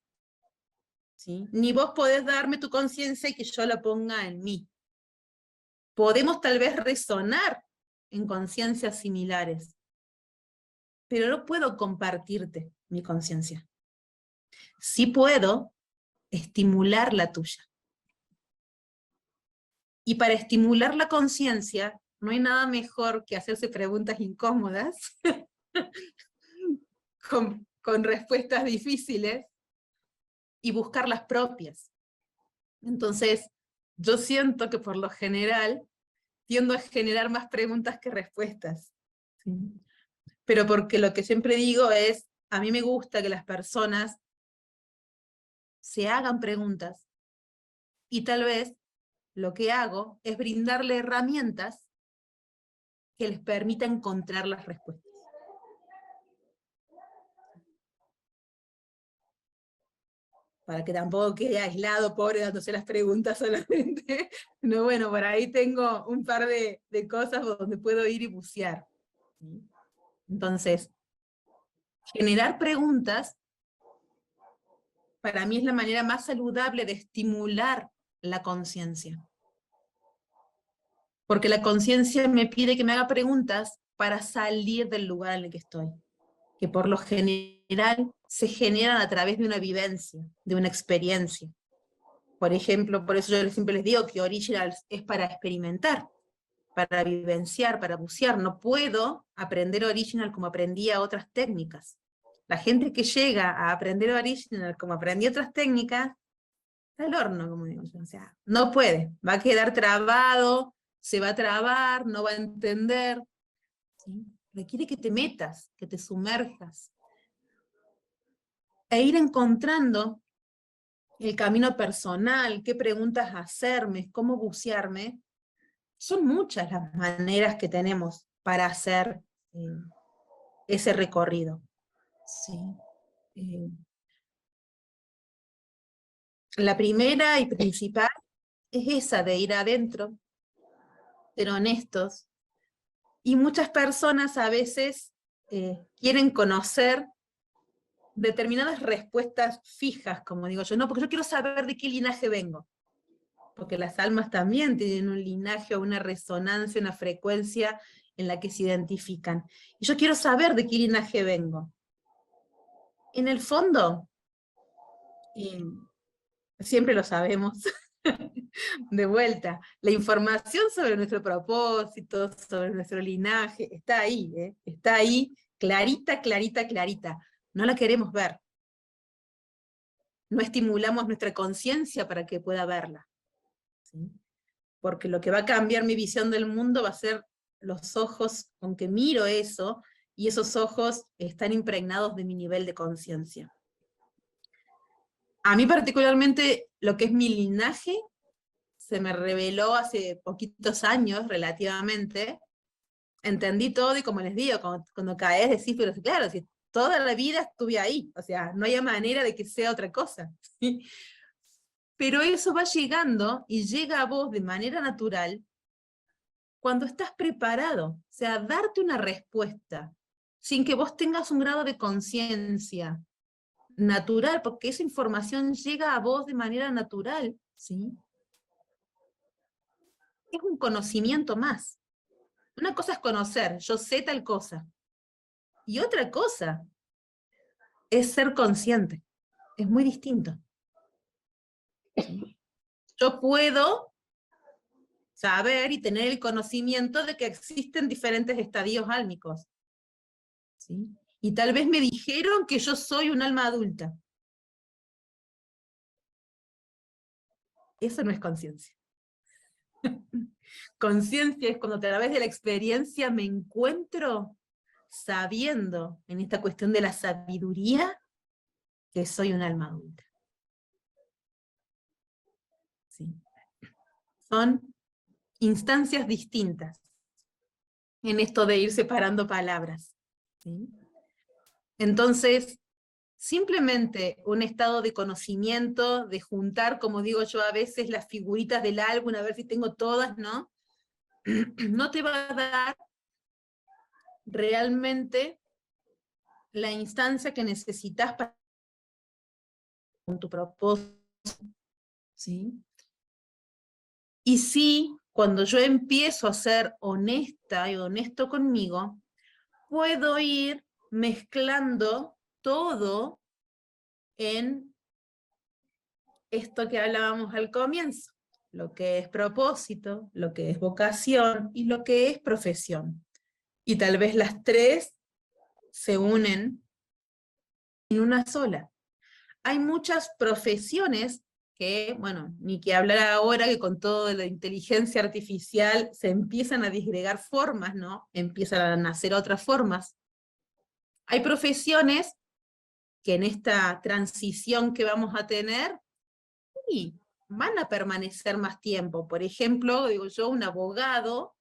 ¿Sí? Ni vos podés darme tu conciencia y que yo la ponga en mí. Podemos tal vez resonar en conciencias similares, pero no puedo compartirte mi conciencia. Sí puedo estimular la tuya. Y para estimular la conciencia, no hay nada mejor que hacerse preguntas incómodas, con respuestas difíciles, y buscar las propias. Entonces, yo siento que por lo general tiendo a generar más preguntas que respuestas. ¿Sí? Pero porque lo que siempre digo es, a mí me gusta que las personas se hagan preguntas, y tal vez lo que hago es brindarle herramientas que les permita encontrar las respuestas. Para que tampoco quede aislado, pobre, dándose las preguntas solamente. No, bueno, por ahí tengo un par de cosas donde puedo ir y bucear. Entonces, generar preguntas, para mí es la manera más saludable de estimular la conciencia. Porque la conciencia me pide que me haga preguntas para salir del lugar en el que estoy, que por lo general se generan a través de una vivencia, de una experiencia. Por ejemplo, por eso yo siempre les digo que Originals es para experimentar, para vivenciar, para bucear. No puedo aprender Original como aprendía otras técnicas. La gente que llega a aprender Original como aprendí otras técnicas, está al horno, como digo yo. O sea, no puede, va a quedar trabado, se va a trabar, no va a entender. ¿Sí? Requiere que te metas, que te sumerjas, e ir encontrando el camino personal, qué preguntas hacerme, cómo bucearme. Son muchas las maneras que tenemos para hacer ese recorrido. ¿Sí? La primera y principal es esa de ir adentro, ser honestos, y muchas personas a veces quieren conocer determinadas respuestas fijas, como digo yo, no, porque yo quiero saber de qué linaje vengo, porque las almas también tienen un linaje o una resonancia, una frecuencia en la que se identifican. Y yo quiero saber de qué linaje vengo. En el fondo, siempre lo sabemos, de vuelta, la información sobre nuestro propósito, sobre nuestro linaje, está ahí, está ahí, clarita, clarita, clarita. No la queremos ver. No estimulamos nuestra conciencia para que pueda verla. ¿Sí? Porque lo que va a cambiar mi visión del mundo va a ser los ojos con que miro eso, y esos ojos están impregnados de mi nivel de conciencia. A mí particularmente lo que es mi linaje se me reveló hace poquitos años relativamente. Entendí todo, y como les digo, cuando caes decís, pero claro, si toda la vida estuve ahí, o sea, no hay manera de que sea otra cosa. ¿Sí? Pero eso va llegando y llega a vos de manera natural cuando estás preparado, o sea, darte una respuesta, sin que vos tengas un grado de conciencia natural, porque esa información llega a vos de manera natural, ¿sí? Es un conocimiento más. Una cosa es conocer, yo sé tal cosa, y otra cosa es ser consciente, es muy distinto. ¿Sí? Yo puedo saber y tener el conocimiento de que existen diferentes estadios álmicos, ¿sí? Y tal vez me dijeron que yo soy un alma adulta. Eso no es conciencia. Conciencia es cuando a través de la experiencia me encuentro sabiendo, en esta cuestión de la sabiduría, que soy un alma adulta. ¿Sí? Son instancias distintas en esto de ir separando palabras. ¿Sí? Entonces, simplemente un estado de conocimiento, de juntar, como digo yo a veces, las figuritas del álbum, a ver si tengo todas, ¿no? No te va a dar realmente la instancia que necesitas para con tu propósito, ¿sí? Y sí, cuando yo empiezo a ser honesta y honesto conmigo, puedo ir mezclando todo en esto que hablábamos al comienzo, lo que es propósito, lo que es vocación y lo que es profesión. Y tal vez las tres se unen en una sola. Hay muchas profesiones que, bueno, ni que hablar ahora que con todo la inteligencia artificial se empiezan a disgregar formas, ¿no? Empiezan a nacer otras formas. Hay profesiones que en esta transición que vamos a tener, sí, van a permanecer más tiempo. Por ejemplo, digo yo, un abogado,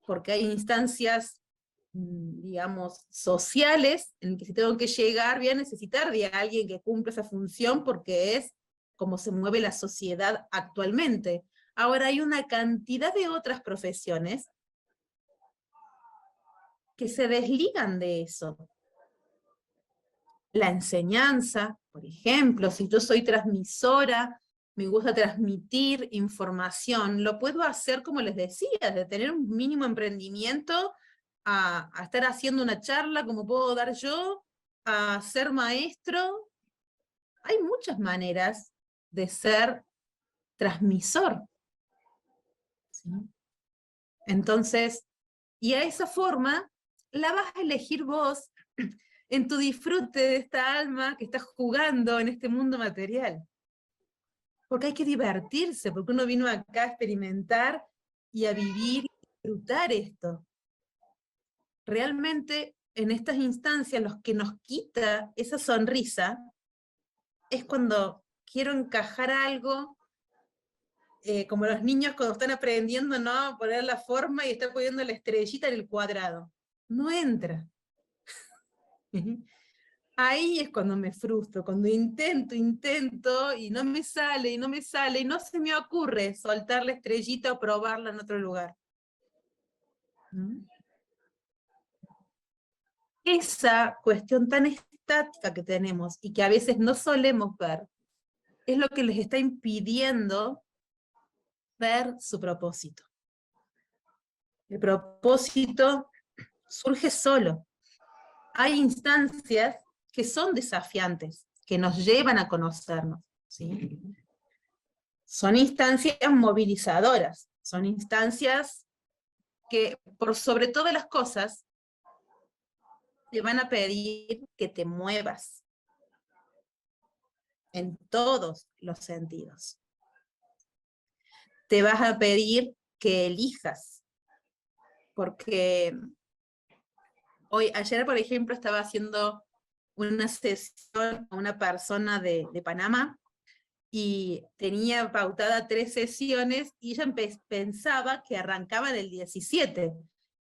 porque hay instancias, digamos, sociales, en que si tengo que llegar, voy a necesitar de alguien que cumpla esa función porque es como se mueve la sociedad actualmente. Ahora hay una cantidad de otras profesiones que se desligan de eso. La enseñanza, por ejemplo, si yo soy transmisora, me gusta transmitir información, lo puedo hacer como les decía, de tener un mínimo emprendimiento a estar haciendo una charla como puedo dar yo, a ser maestro. Hay muchas maneras de ser transmisor, ¿sí? Entonces, y a esa forma la vas a elegir vos en tu disfrute de esta alma que estás jugando en este mundo material. Porque hay que divertirse, porque uno vino acá a experimentar y a vivir y disfrutar esto. Realmente, en estas instancias, lo que nos quita esa sonrisa es cuando quiero encajar algo, como los niños cuando están aprendiendo, ¿no?, a poner la forma y están poniendo la estrellita en el cuadrado. No entra. Ahí es cuando me frustro, cuando intento, y no me sale, y no me sale, y no se me ocurre soltar la estrellita o probarla en otro lugar. ¿Mm? Esa cuestión tan estática que tenemos y que a veces no solemos ver, es lo que les está impidiendo ver su propósito. El propósito surge solo. Hay instancias que son desafiantes, que nos llevan a conocernos, ¿sí? Son instancias movilizadoras, son instancias que, por sobre todas las cosas, te van a pedir que te muevas en todos los sentidos. Te vas a pedir que elijas, porque ayer, por ejemplo, estaba haciendo una sesión a una persona de Panamá, y tenía pautada 3 sesiones, y ella pensaba que arrancaba del 17.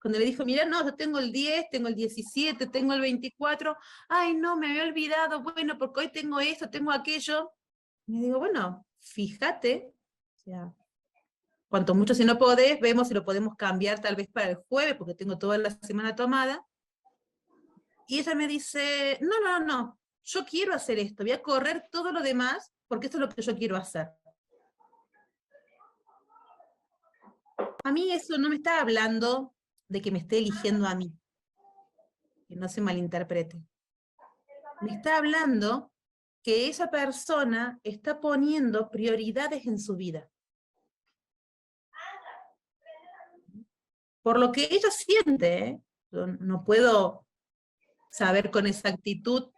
Cuando le dijo, mira, no, yo tengo el 10, tengo el 17, tengo el 24, ay, no, me había olvidado, bueno, porque hoy tengo esto, tengo aquello. Y digo, bueno, fíjate, o sea, cuanto mucho si no podés, vemos si lo podemos cambiar tal vez para el jueves, porque tengo toda la semana tomada. Y ella me dice, no, no, no, yo quiero hacer esto, voy a correr todo lo demás, porque esto es lo que yo quiero hacer. A mí eso no me está hablando de que me esté eligiendo a mí, que no se malinterprete. Me está hablando que esa persona está poniendo prioridades en su vida. Por lo que ella siente, ¿eh? Yo no puedo saber con exactitud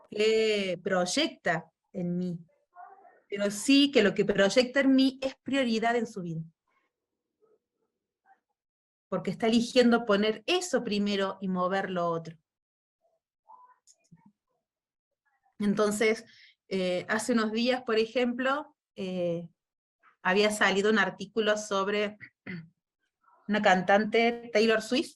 qué proyecta en mí, pero sí que lo que proyecta en mí es prioridad en su vida. Porque está eligiendo poner eso primero y mover lo otro. Entonces, hace unos días, por ejemplo, había salido un artículo sobre una cantante, Taylor Swift,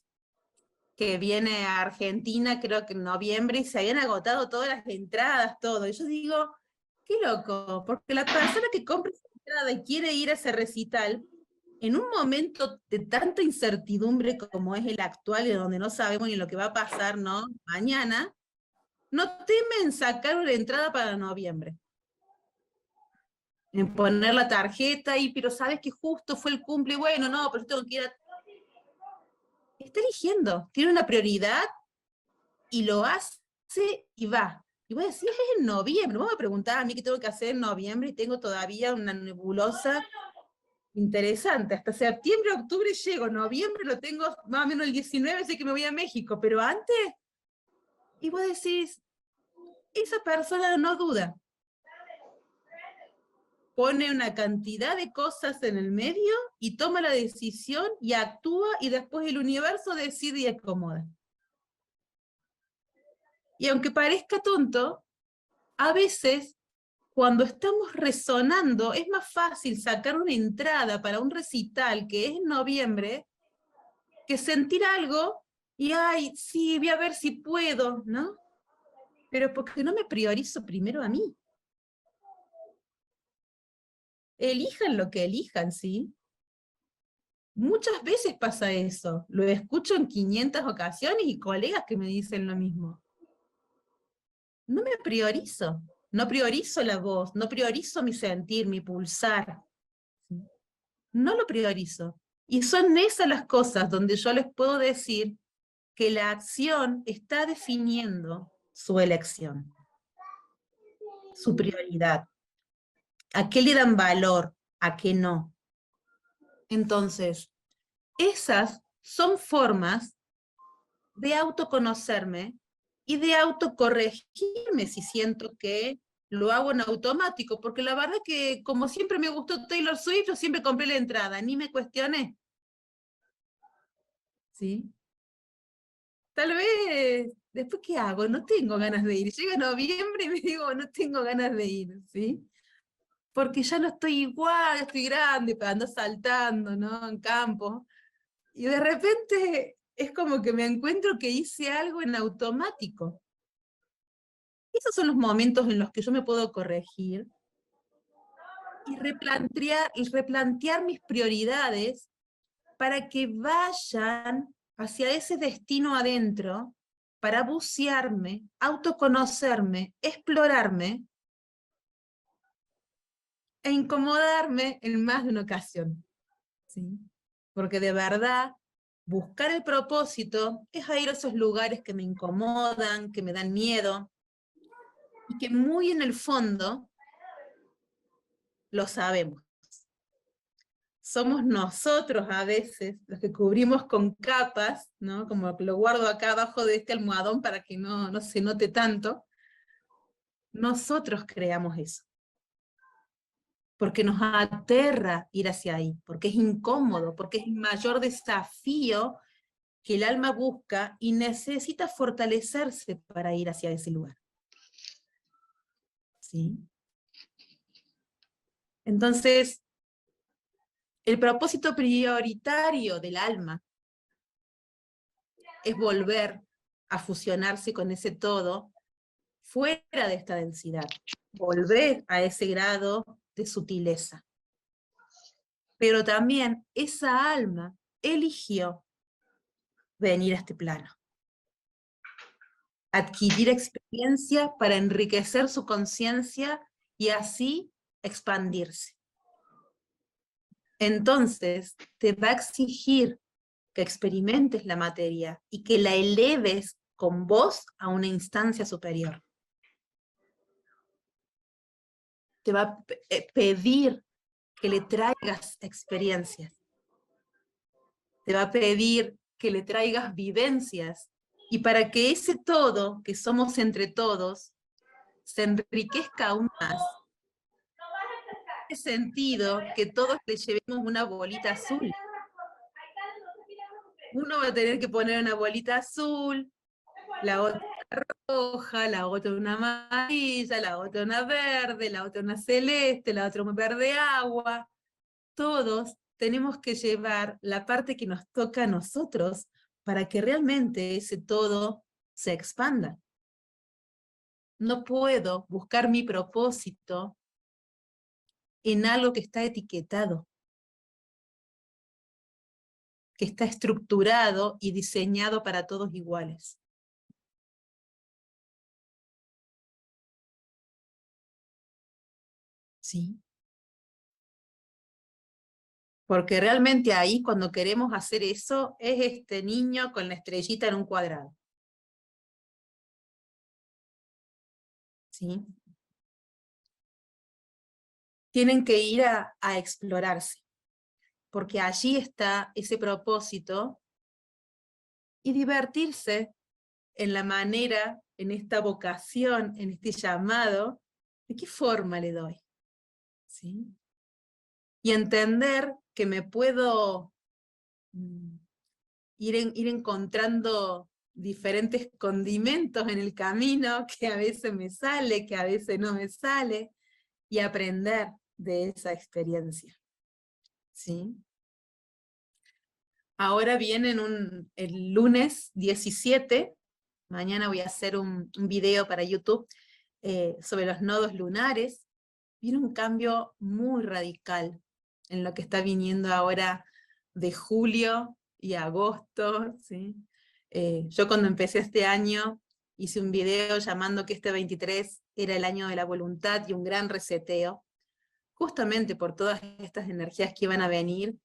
que viene a Argentina, creo que en noviembre, y se habían agotado todas las entradas, todo. Y yo digo, qué loco, porque la persona que compra esa entrada y quiere ir a ese recital, en un momento de tanta incertidumbre como es el actual, y donde no sabemos ni lo que va a pasar, ¿no?, mañana, no temen sacar una entrada para noviembre. En poner la tarjeta y, pero sabes que justo fue el cumple, bueno, no, pero yo tengo que ir a... Está eligiendo, tiene una prioridad y lo hace y va. Y voy a decir, es en noviembre, vos me preguntás a mí qué tengo que hacer en noviembre y tengo todavía una nebulosa interesante. Hasta septiembre, octubre llego, noviembre lo tengo más o menos el 19, sé que me voy a México, pero antes, y vos decís, esa persona no duda. Pone una cantidad de cosas en el medio y toma la decisión y actúa y después el universo decide y acomoda. Y aunque parezca tonto, a veces cuando estamos resonando es más fácil sacar una entrada para un recital que es en noviembre que sentir algo y, ay, sí, voy a ver si puedo, ¿no? Pero porque no me priorizo primero a mí. Elijan lo que elijan, ¿sí? Muchas veces pasa eso. Lo escucho en 500 ocasiones y colegas que me dicen lo mismo. No me priorizo. No priorizo la voz, no priorizo mi sentir, mi pulsar. ¿Sí? No lo priorizo. Y son esas las cosas donde yo les puedo decir que la acción está definiendo su elección, su prioridad. ¿A qué le dan valor? ¿A qué no? Entonces, esas son formas de autoconocerme y de autocorregirme si siento que lo hago en automático, porque la verdad que como siempre me gustó Taylor Swift, yo siempre compré la entrada, ni me cuestioné. ¿Sí? Tal vez, después ¿qué hago? No tengo ganas de ir. Llega noviembre y me digo, no tengo ganas de ir, ¿sí? Porque ya no estoy igual, estoy grande, ando saltando, ¿no? En campo. Y de repente es como que me encuentro que hice algo en automático. Esos son los momentos en los que yo me puedo corregir y replantear mis prioridades para que vayan hacia ese destino adentro, para bucearme, autoconocerme, explorarme e incomodarme en más de una ocasión. ¿Sí? Porque de verdad, buscar el propósito es a ir a esos lugares que me incomodan, que me dan miedo, y que muy en el fondo lo sabemos. Somos nosotros a veces los que cubrimos con capas, ¿no? Como que lo guardo acá abajo de este almohadón para que no se note tanto. Nosotros creamos eso. Porque nos aterra ir hacia ahí, porque es incómodo, porque es el mayor desafío que el alma busca y necesita fortalecerse para ir hacia ese lugar. ¿Sí? Entonces, el propósito prioritario del alma es volver a fusionarse con ese todo fuera de esta densidad, volver a ese grado de sutileza. Pero también esa alma eligió venir a este plano, adquirir experiencia para enriquecer su conciencia y así expandirse. Entonces, te va a exigir que experimentes la materia y que la eleves con vos a una instancia superior. Te va a pedir que le traigas experiencias. Te va a pedir que le traigas vivencias. Y para que ese todo, que somos entre todos, se enriquezca aún más, tiene sentido que todos le llevemos una bolita azul. Uno va a tener que poner una bolita azul, la otra roja, la otra una amarilla, la otra una verde, la otra una celeste, la otra un verde agua. Todos tenemos que llevar la parte que nos toca a nosotros para que realmente ese todo se expanda. No puedo buscar mi propósito en algo que está etiquetado, que está estructurado y diseñado para todos iguales. ¿sí? Porque realmente ahí cuando queremos hacer eso, es este niño con la estrellita en un cuadrado. ¿Sí? Tienen que ir a explorarse, porque allí está ese propósito, y divertirse en la manera, en esta vocación, en este llamado, ¿de qué forma le doy? ¿Sí? Y entender que me puedo ir encontrando diferentes condimentos en el camino, que a veces me sale, que a veces no me sale, y aprender de esa experiencia. ¿Sí? Ahora vienen el lunes 17, mañana voy a hacer un video para YouTube sobre los nodos lunares. Viene un cambio muy radical en lo que está viniendo ahora de julio y agosto, ¿sí? Yo cuando empecé este año hice un video llamando que este 23 era el año de la voluntad y un gran reseteo, justamente por todas estas energías que iban a venir.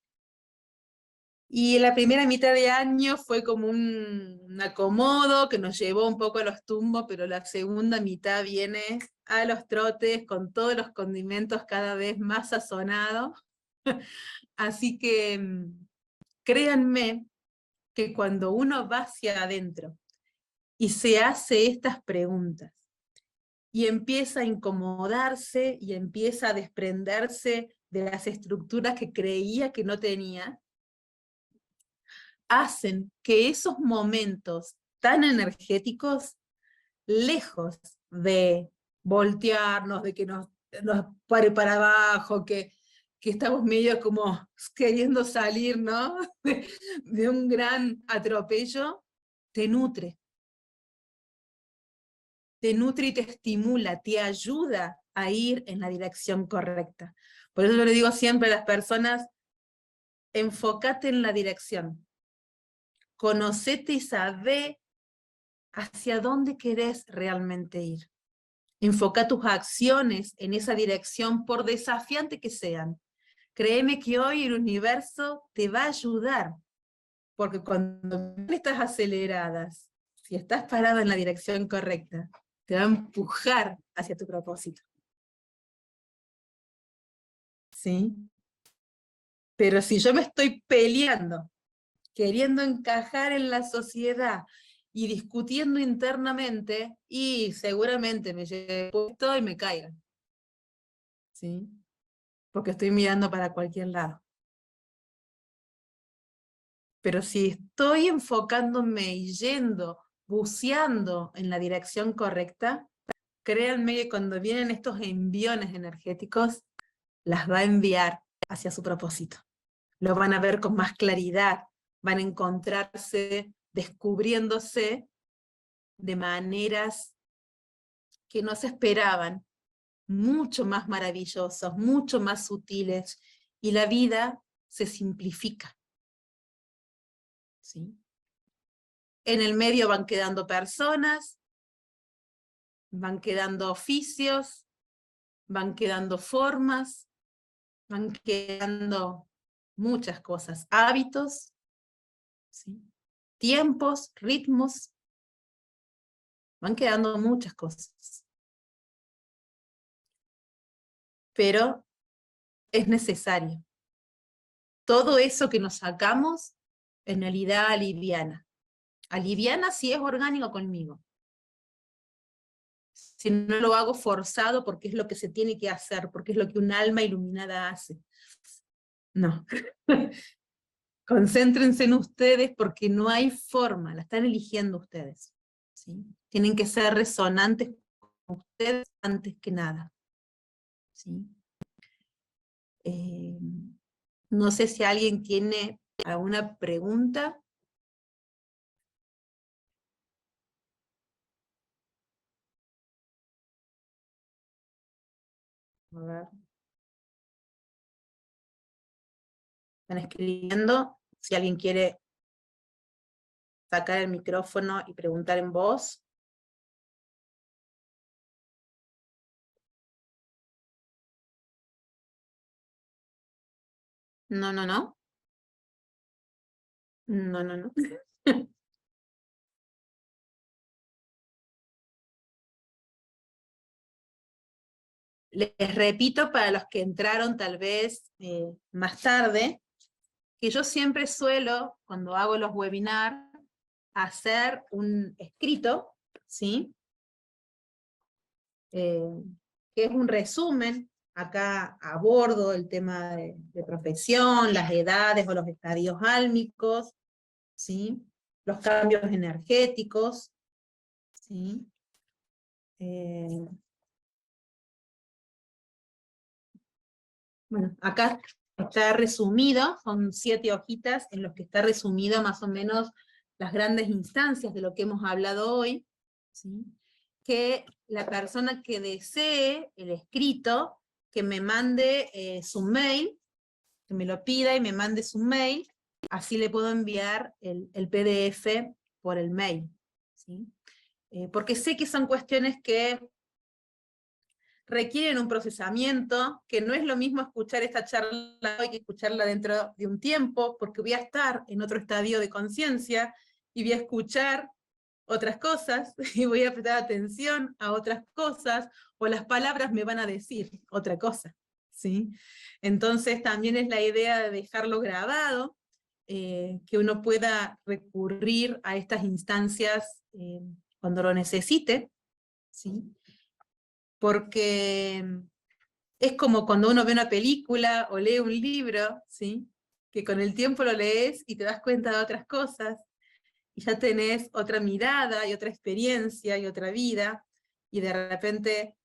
Y la primera mitad de año fue como un acomodo que nos llevó un poco a los tumbos, pero la segunda mitad viene a los trotes con todos los condimentos cada vez más sazonados. Así que créanme que cuando uno va hacia adentro y se hace estas preguntas, y empieza a incomodarse y empieza a desprenderse de las estructuras que creía que no tenía, hacen que esos momentos tan energéticos, lejos de voltearnos, de que nos pare para abajo, que estamos medio como queriendo salir, ¿no? De un gran atropello, te nutre. Te nutre y te estimula, te ayuda a ir en la dirección correcta. Por eso yo le digo siempre a las personas, enfócate en la dirección. Conocete y sabé hacia dónde querés realmente ir. Enfoca tus acciones en esa dirección, por desafiante que sean. Créeme que hoy el universo te va a ayudar, porque cuando estás aceleradas, si estás parado en la dirección correcta, te va a empujar hacia tu propósito. ¿Sí? Pero si yo me estoy peleando, queriendo encajar en la sociedad y discutiendo internamente, y seguramente me lleve puesto y me caigan. ¿Sí? Porque estoy mirando para cualquier lado. Pero si estoy enfocándome y yendo, buceando en la dirección correcta, créanme que cuando vienen estos enviones energéticos, las va a enviar hacia su propósito. Lo van a ver con más claridad, van a encontrarse descubriéndose de maneras que no se esperaban, mucho más maravillosos, mucho más sutiles, y la vida se simplifica. ¿Sí? En el medio van quedando personas, van quedando oficios, van quedando formas, van quedando muchas cosas, hábitos, ¿sí? Tiempos, ritmos, van quedando muchas cosas. Pero es necesario. Todo eso que nos sacamos, en realidad aliviana. Aliviana si es orgánico conmigo. Si no lo hago forzado porque es lo que se tiene que hacer, porque es lo que un alma iluminada hace. No. Concéntrense en ustedes porque no hay forma, la están eligiendo ustedes. ¿Sí? Tienen que ser resonantes con ustedes antes que nada. ¿Sí? No sé si alguien tiene alguna pregunta. A ver. Están escribiendo. Si alguien quiere sacar el micrófono y preguntar en voz. No, no, no. No, no, no. Les repito para los que entraron tal vez más tarde, que yo siempre suelo, cuando hago los webinars, hacer un escrito, ¿sí? Que es un resumen. Acá abordo el tema de profesión, las edades o los estadios álmicos, ¿sí? Los cambios energéticos, ¿sí? Bueno, acá está resumido, son 7 hojitas en los que está resumido más o menos las grandes instancias de lo que hemos hablado hoy, ¿sí? Que la persona que desee el escrito, que me mande su mail, que me lo pida y me mande su mail, así le puedo enviar el PDF por el mail, ¿sí? Porque sé que son cuestiones que requieren un procesamiento, que no es lo mismo escuchar esta charla hoy que escucharla dentro de un tiempo, porque voy a estar en otro estadio de conciencia y voy a escuchar otras cosas y voy a prestar atención a otras cosas, o las palabras me van a decir otra cosa, ¿sí? Entonces también es la idea de dejarlo grabado, que uno pueda recurrir a estas instancias cuando lo necesite, ¿sí? Porque es como cuando uno ve una película o lee un libro, ¿sí? Que con el tiempo lo lees y te das cuenta de otras cosas, y ya tenés otra mirada y otra experiencia y otra vida, y de repente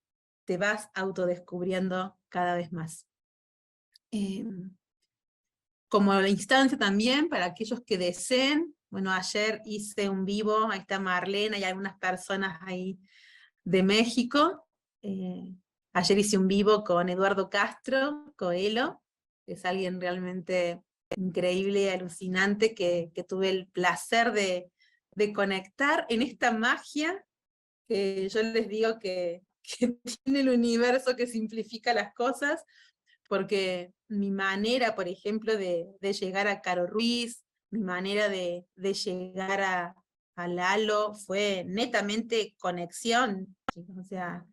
te vas autodescubriendo cada vez más. Como la instancia también para aquellos que deseen, bueno, ayer hice un vivo, ahí está Marlena y algunas personas ahí de México. Ayer hice un vivo con Eduardo Castro, Coelho, que es alguien realmente increíble y alucinante, que tuve el placer de conectar en esta magia que yo les digo que tiene el universo, que simplifica las cosas, porque mi manera, por ejemplo, de llegar a Caro Ruiz, mi manera de llegar a Lalo fue netamente conexión, chicos, o sea,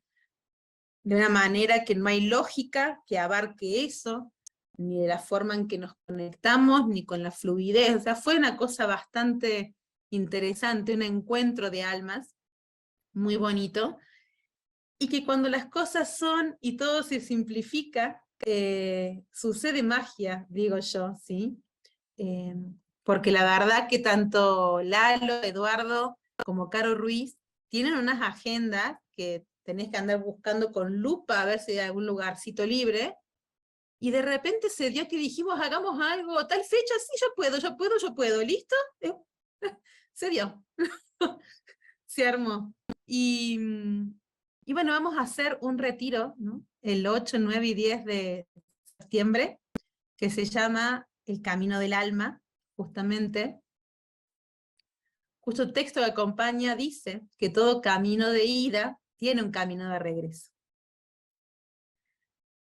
de una manera que no hay lógica que abarque eso, ni de la forma en que nos conectamos, ni con la fluidez, o sea, fue una cosa bastante interesante, un encuentro de almas, muy bonito, y que cuando las cosas son y todo se simplifica, sucede magia, digo yo, ¿sí? Eh, Porque la verdad que tanto Lalo, Eduardo, como Caro Ruiz tienen unas agendas que tenés que andar buscando con lupa a ver si hay algún lugarcito libre, y de repente se dio que dijimos, hagamos algo, tal fecha, sí, yo puedo, ¿listo? Se dio, se armó. Y bueno, vamos a hacer un retiro, ¿no? El 8, 9 y 10 de septiembre, que se llama El Camino del Alma, justamente. Justo texto que acompaña dice que todo camino de ida tiene un camino de regreso,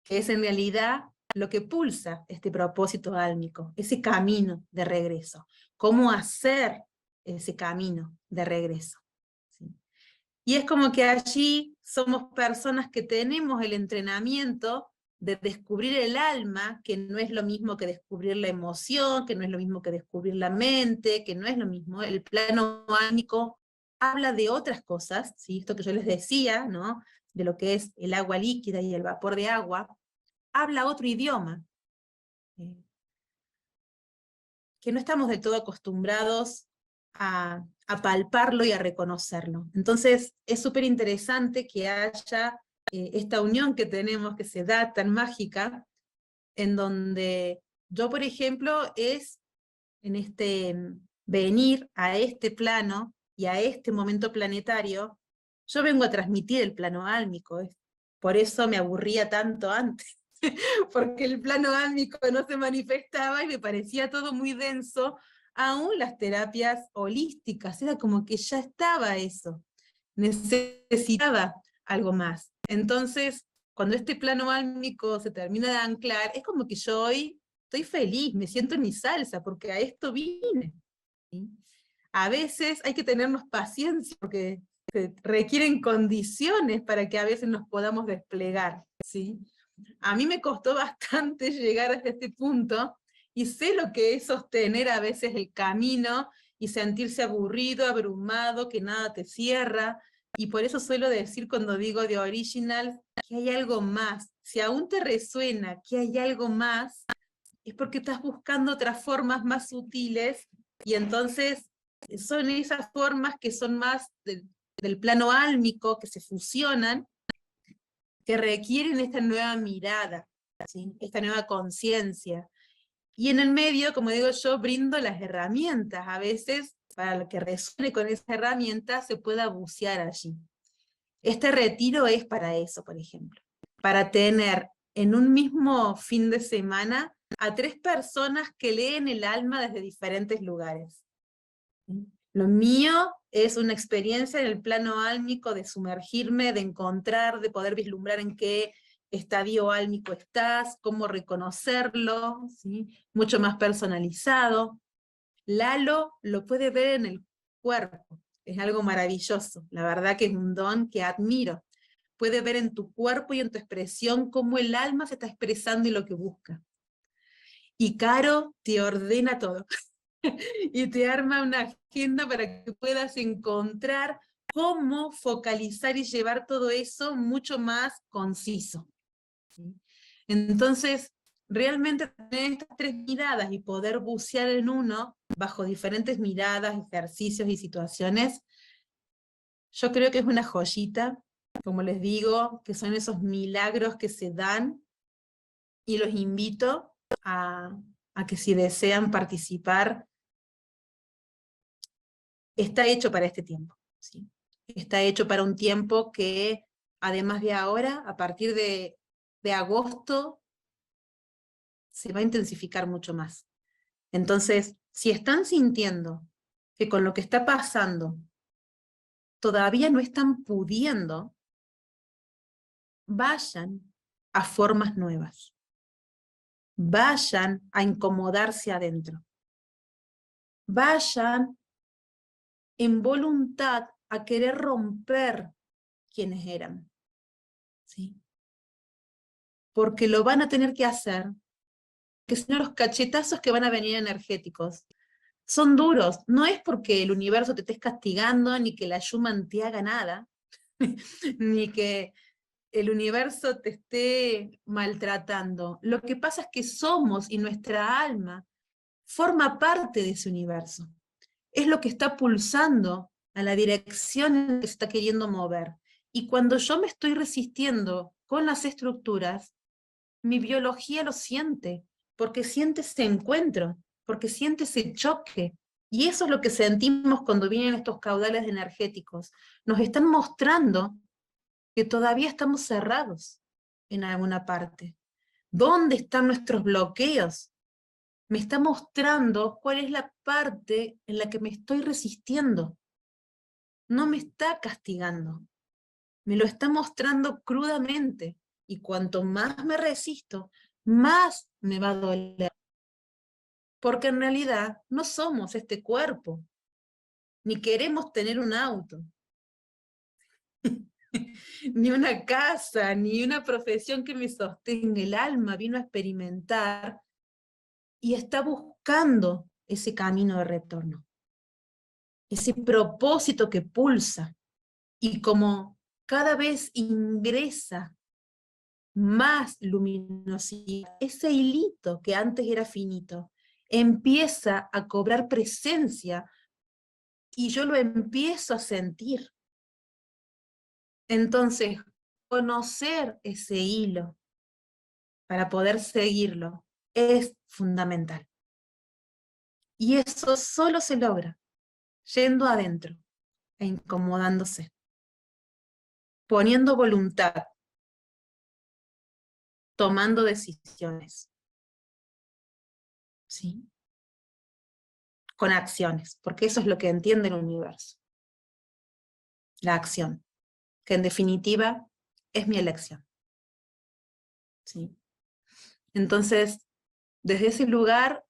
que es en realidad lo que pulsa este propósito álmico, ese camino de regreso. ¿Cómo hacer ese camino de regreso? ¿Sí? Y es como que allí somos personas que tenemos el entrenamiento de descubrir el alma, que no es lo mismo que descubrir la emoción, que no es lo mismo que descubrir la mente, que no es lo mismo. El plano álmico habla de otras cosas, ¿sí? Esto que yo les decía, ¿no? De lo que es el agua líquida y el vapor de agua, habla otro idioma, eh, que no estamos del todo acostumbrados a palparlo y a reconocerlo. Entonces es súper interesante que haya esta unión que tenemos, que se da tan mágica, en donde yo, por ejemplo, es en este venir a este plano y a este momento planetario, yo vengo a transmitir el plano álmico, por eso me aburría tanto antes, porque el plano álmico no se manifestaba y me parecía todo muy denso, aún las terapias holísticas, era como que ya estaba eso, necesitaba algo más. Entonces, cuando este plano álmico se termina de anclar, es como que yo hoy estoy feliz, me siento en mi salsa, porque a esto vine. ¿Sí? A veces hay que tenernos paciencia, porque se requieren condiciones para que a veces nos podamos desplegar. ¿Sí? A mí me costó bastante llegar hasta este punto, y sé lo que es sostener a veces el camino, y sentirse aburrido, abrumado, que nada te cierra, y por eso suelo decir cuando digo de Original, que hay algo más. Si aún te resuena que hay algo más, es porque estás buscando otras formas más sutiles, y entonces son esas formas que son más del plano álmico, que se fusionan, que requieren esta nueva mirada, ¿sí? Esta nueva conciencia. Y en el medio, como digo yo, brindo las herramientas. A veces, para lo que resuene con esa herramienta, se pueda bucear allí. Este retiro es para eso, por ejemplo. Para tener en un mismo fin de semana a 3 personas que leen el alma desde diferentes lugares. Lo mío es una experiencia en el plano álmico de sumergirme, de encontrar, de poder vislumbrar en qué estadio álmico estás, cómo reconocerlo, ¿sí? Mucho más personalizado. Lalo lo puede ver en el cuerpo, es algo maravilloso, la verdad que es un don que admiro. Puede ver en tu cuerpo y en tu expresión cómo el alma se está expresando y lo que busca. Y Caro te ordena todo. Y te arma una agenda para que puedas encontrar cómo focalizar y llevar todo eso mucho más conciso. ¿Sí? Entonces, realmente tener estas 3 miradas y poder bucear en uno, bajo diferentes miradas, ejercicios y situaciones, yo creo que es una joyita, como les digo, que son esos milagros que se dan, y los invito a que si desean participar, está hecho para este tiempo, ¿sí? Está hecho para un tiempo que, además de ahora, a partir de agosto, se va a intensificar mucho más. Entonces, si están sintiendo que con lo que está pasando todavía no están pudiendo, vayan a formas nuevas. Vayan a incomodarse adentro. Vayan en voluntad a querer romper quienes eran. ¿Sí? Porque lo van a tener que hacer, que son los cachetazos que van a venir energéticos. Son duros, no es porque el universo te esté castigando, ni que la Schumann te haga nada, ni que el universo te esté maltratando. Lo que pasa es que somos, y nuestra alma forma parte de ese universo. Es lo que está pulsando a la dirección en la que se está queriendo mover. Y cuando yo me estoy resistiendo con las estructuras, mi biología lo siente, porque siente ese encuentro, porque siente ese choque. Y eso es lo que sentimos cuando vienen estos caudales energéticos. Nos están mostrando que todavía estamos cerrados en alguna parte. ¿Dónde están nuestros bloqueos? Me está mostrando cuál es la parte en la que me estoy resistiendo. No me está castigando, me lo está mostrando crudamente. Y cuanto más me resisto, más me va a doler. Porque en realidad no somos este cuerpo, ni queremos tener un auto, ni una casa, ni una profesión que me sostenga. El alma vino a experimentar y está buscando ese camino de retorno, ese propósito que pulsa. Y como cada vez ingresa más luminosidad, ese hilito que antes era finito, empieza a cobrar presencia, y yo lo empiezo a sentir. Entonces, conocer ese hilo para poder seguirlo es fundamental. Y eso solo se logra yendo adentro e incomodándose, poniendo voluntad, tomando decisiones, ¿sí? Con acciones, porque eso es lo que entiende el universo. La acción, que en definitiva es mi elección, ¿sí? Entonces, Desde ese lugar,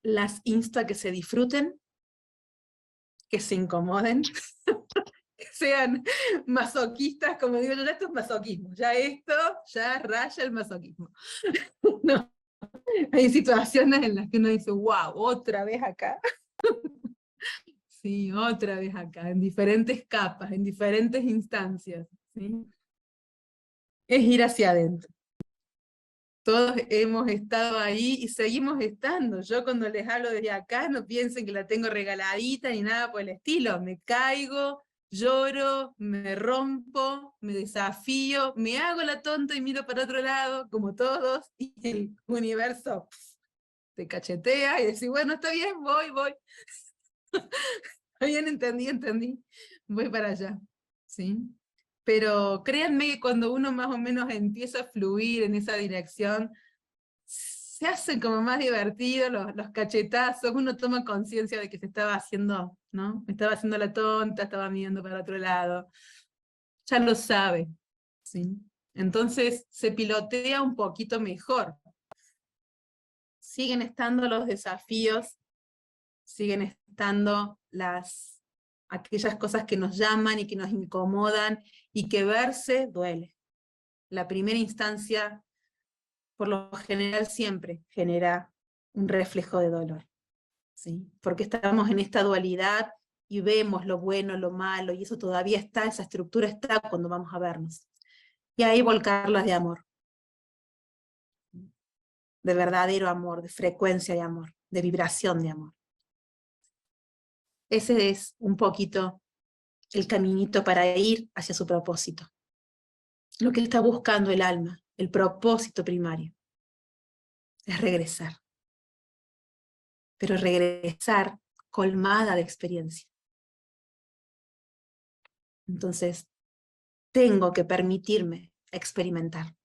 las insto a que se disfruten, que se incomoden, que sean masoquistas, como digo yo, ya esto es masoquismo, ya esto ya raya el masoquismo. No, hay situaciones en las que uno dice, wow, otra vez acá. Sí, otra vez acá, en diferentes capas, en diferentes instancias. ¿Sí? Es ir hacia adentro. Todos hemos estado ahí y seguimos estando. Yo cuando les hablo desde acá, no piensen que la tengo regaladita ni nada por el estilo. Me caigo, lloro, me rompo, me desafío, me hago la tonta y miro para otro lado, como todos, y el universo te cachetea y decís, bueno, está bien, voy. Está bien, entendí, voy para allá. ¿Sí? Pero créanme que cuando uno más o menos empieza a fluir en esa dirección, se hacen como más divertidos los cachetazos, uno toma conciencia de que se estaba haciendo, ¿no? Estaba haciendo la tonta, estaba mirando para otro lado, ya lo sabe, ¿sí? Entonces se pilotea un poquito mejor. Siguen estando los desafíos, siguen estando aquellas cosas que nos llaman y que nos incomodan, y que verse duele. La primera instancia, por lo general, siempre genera un reflejo de dolor, ¿sí? Porque estamos en esta dualidad y vemos lo bueno, lo malo, y eso todavía está, esa estructura está cuando vamos a vernos. Y ahí volcarlas de amor, de verdadero amor, de frecuencia de amor, de vibración de amor. Ese es un poquito el caminito para ir hacia su propósito. Lo que está buscando el alma, el propósito primario, es regresar. Pero regresar colmada de experiencia. Entonces, tengo que permitirme experimentar,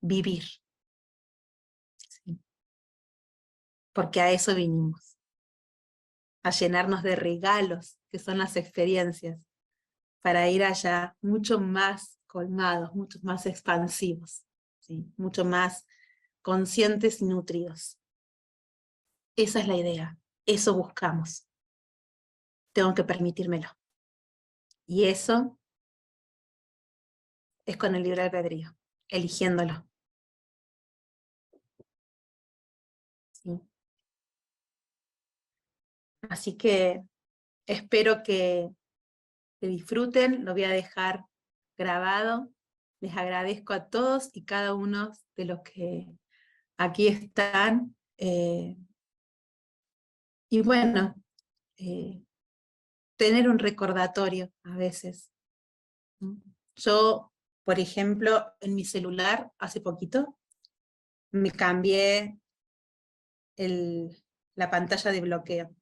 vivir. ¿Sí? Porque a eso vinimos, a llenarnos de regalos, que son las experiencias, para ir allá mucho más colmados, mucho más expansivos, ¿sí? Mucho más conscientes y nutridos. Esa es la idea, eso buscamos. Tengo que permitírmelo. Y eso es con el libre albedrío, eligiéndolo. ¿Sí? Así que espero que disfruten, lo voy a dejar grabado. Les agradezco a todos y cada uno de los que aquí están. Y bueno, tener un recordatorio a veces, ¿no? Yo, por ejemplo, en mi celular, hace poquito, me cambié la pantalla de bloqueo.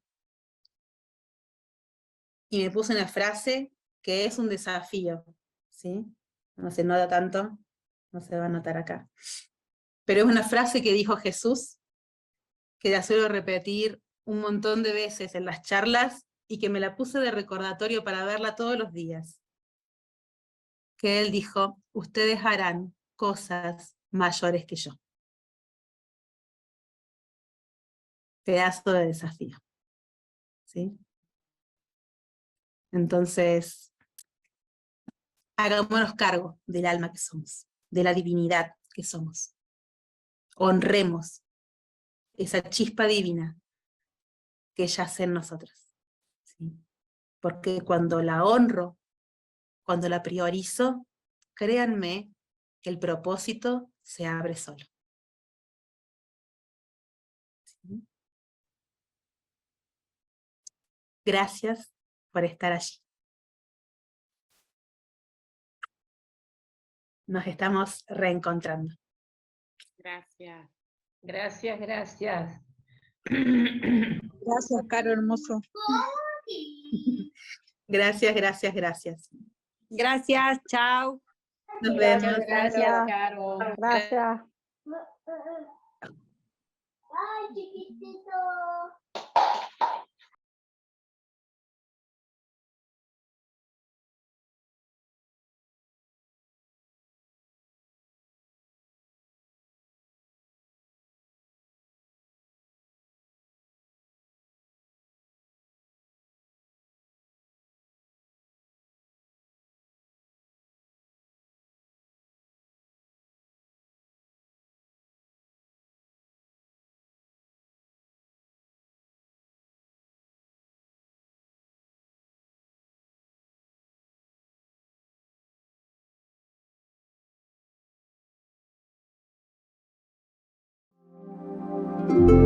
Y me puse una frase que es un desafío, ¿sí? No se nota tanto, no se va a notar acá. Pero es una frase que dijo Jesús, que la suelo repetir un montón de veces en las charlas y que me la puse de recordatorio para verla todos los días. Que él dijo, ustedes harán cosas mayores que yo. Pedazo de desafío. ¿Sí? Entonces, hagámonos cargo del alma que somos, de la divinidad que somos. Honremos esa chispa divina que yace en nosotros. ¿Sí? Porque cuando la honro, cuando la priorizo, créanme que el propósito se abre solo. ¿Sí? Gracias por estar allí. Nos estamos reencontrando. Gracias. Gracias. Gracias, Caro, hermoso. Gracias. Gracias, chao. Nos Muchas vemos. gracias, Caro. Gracias. Ay, chiquitito. Chao.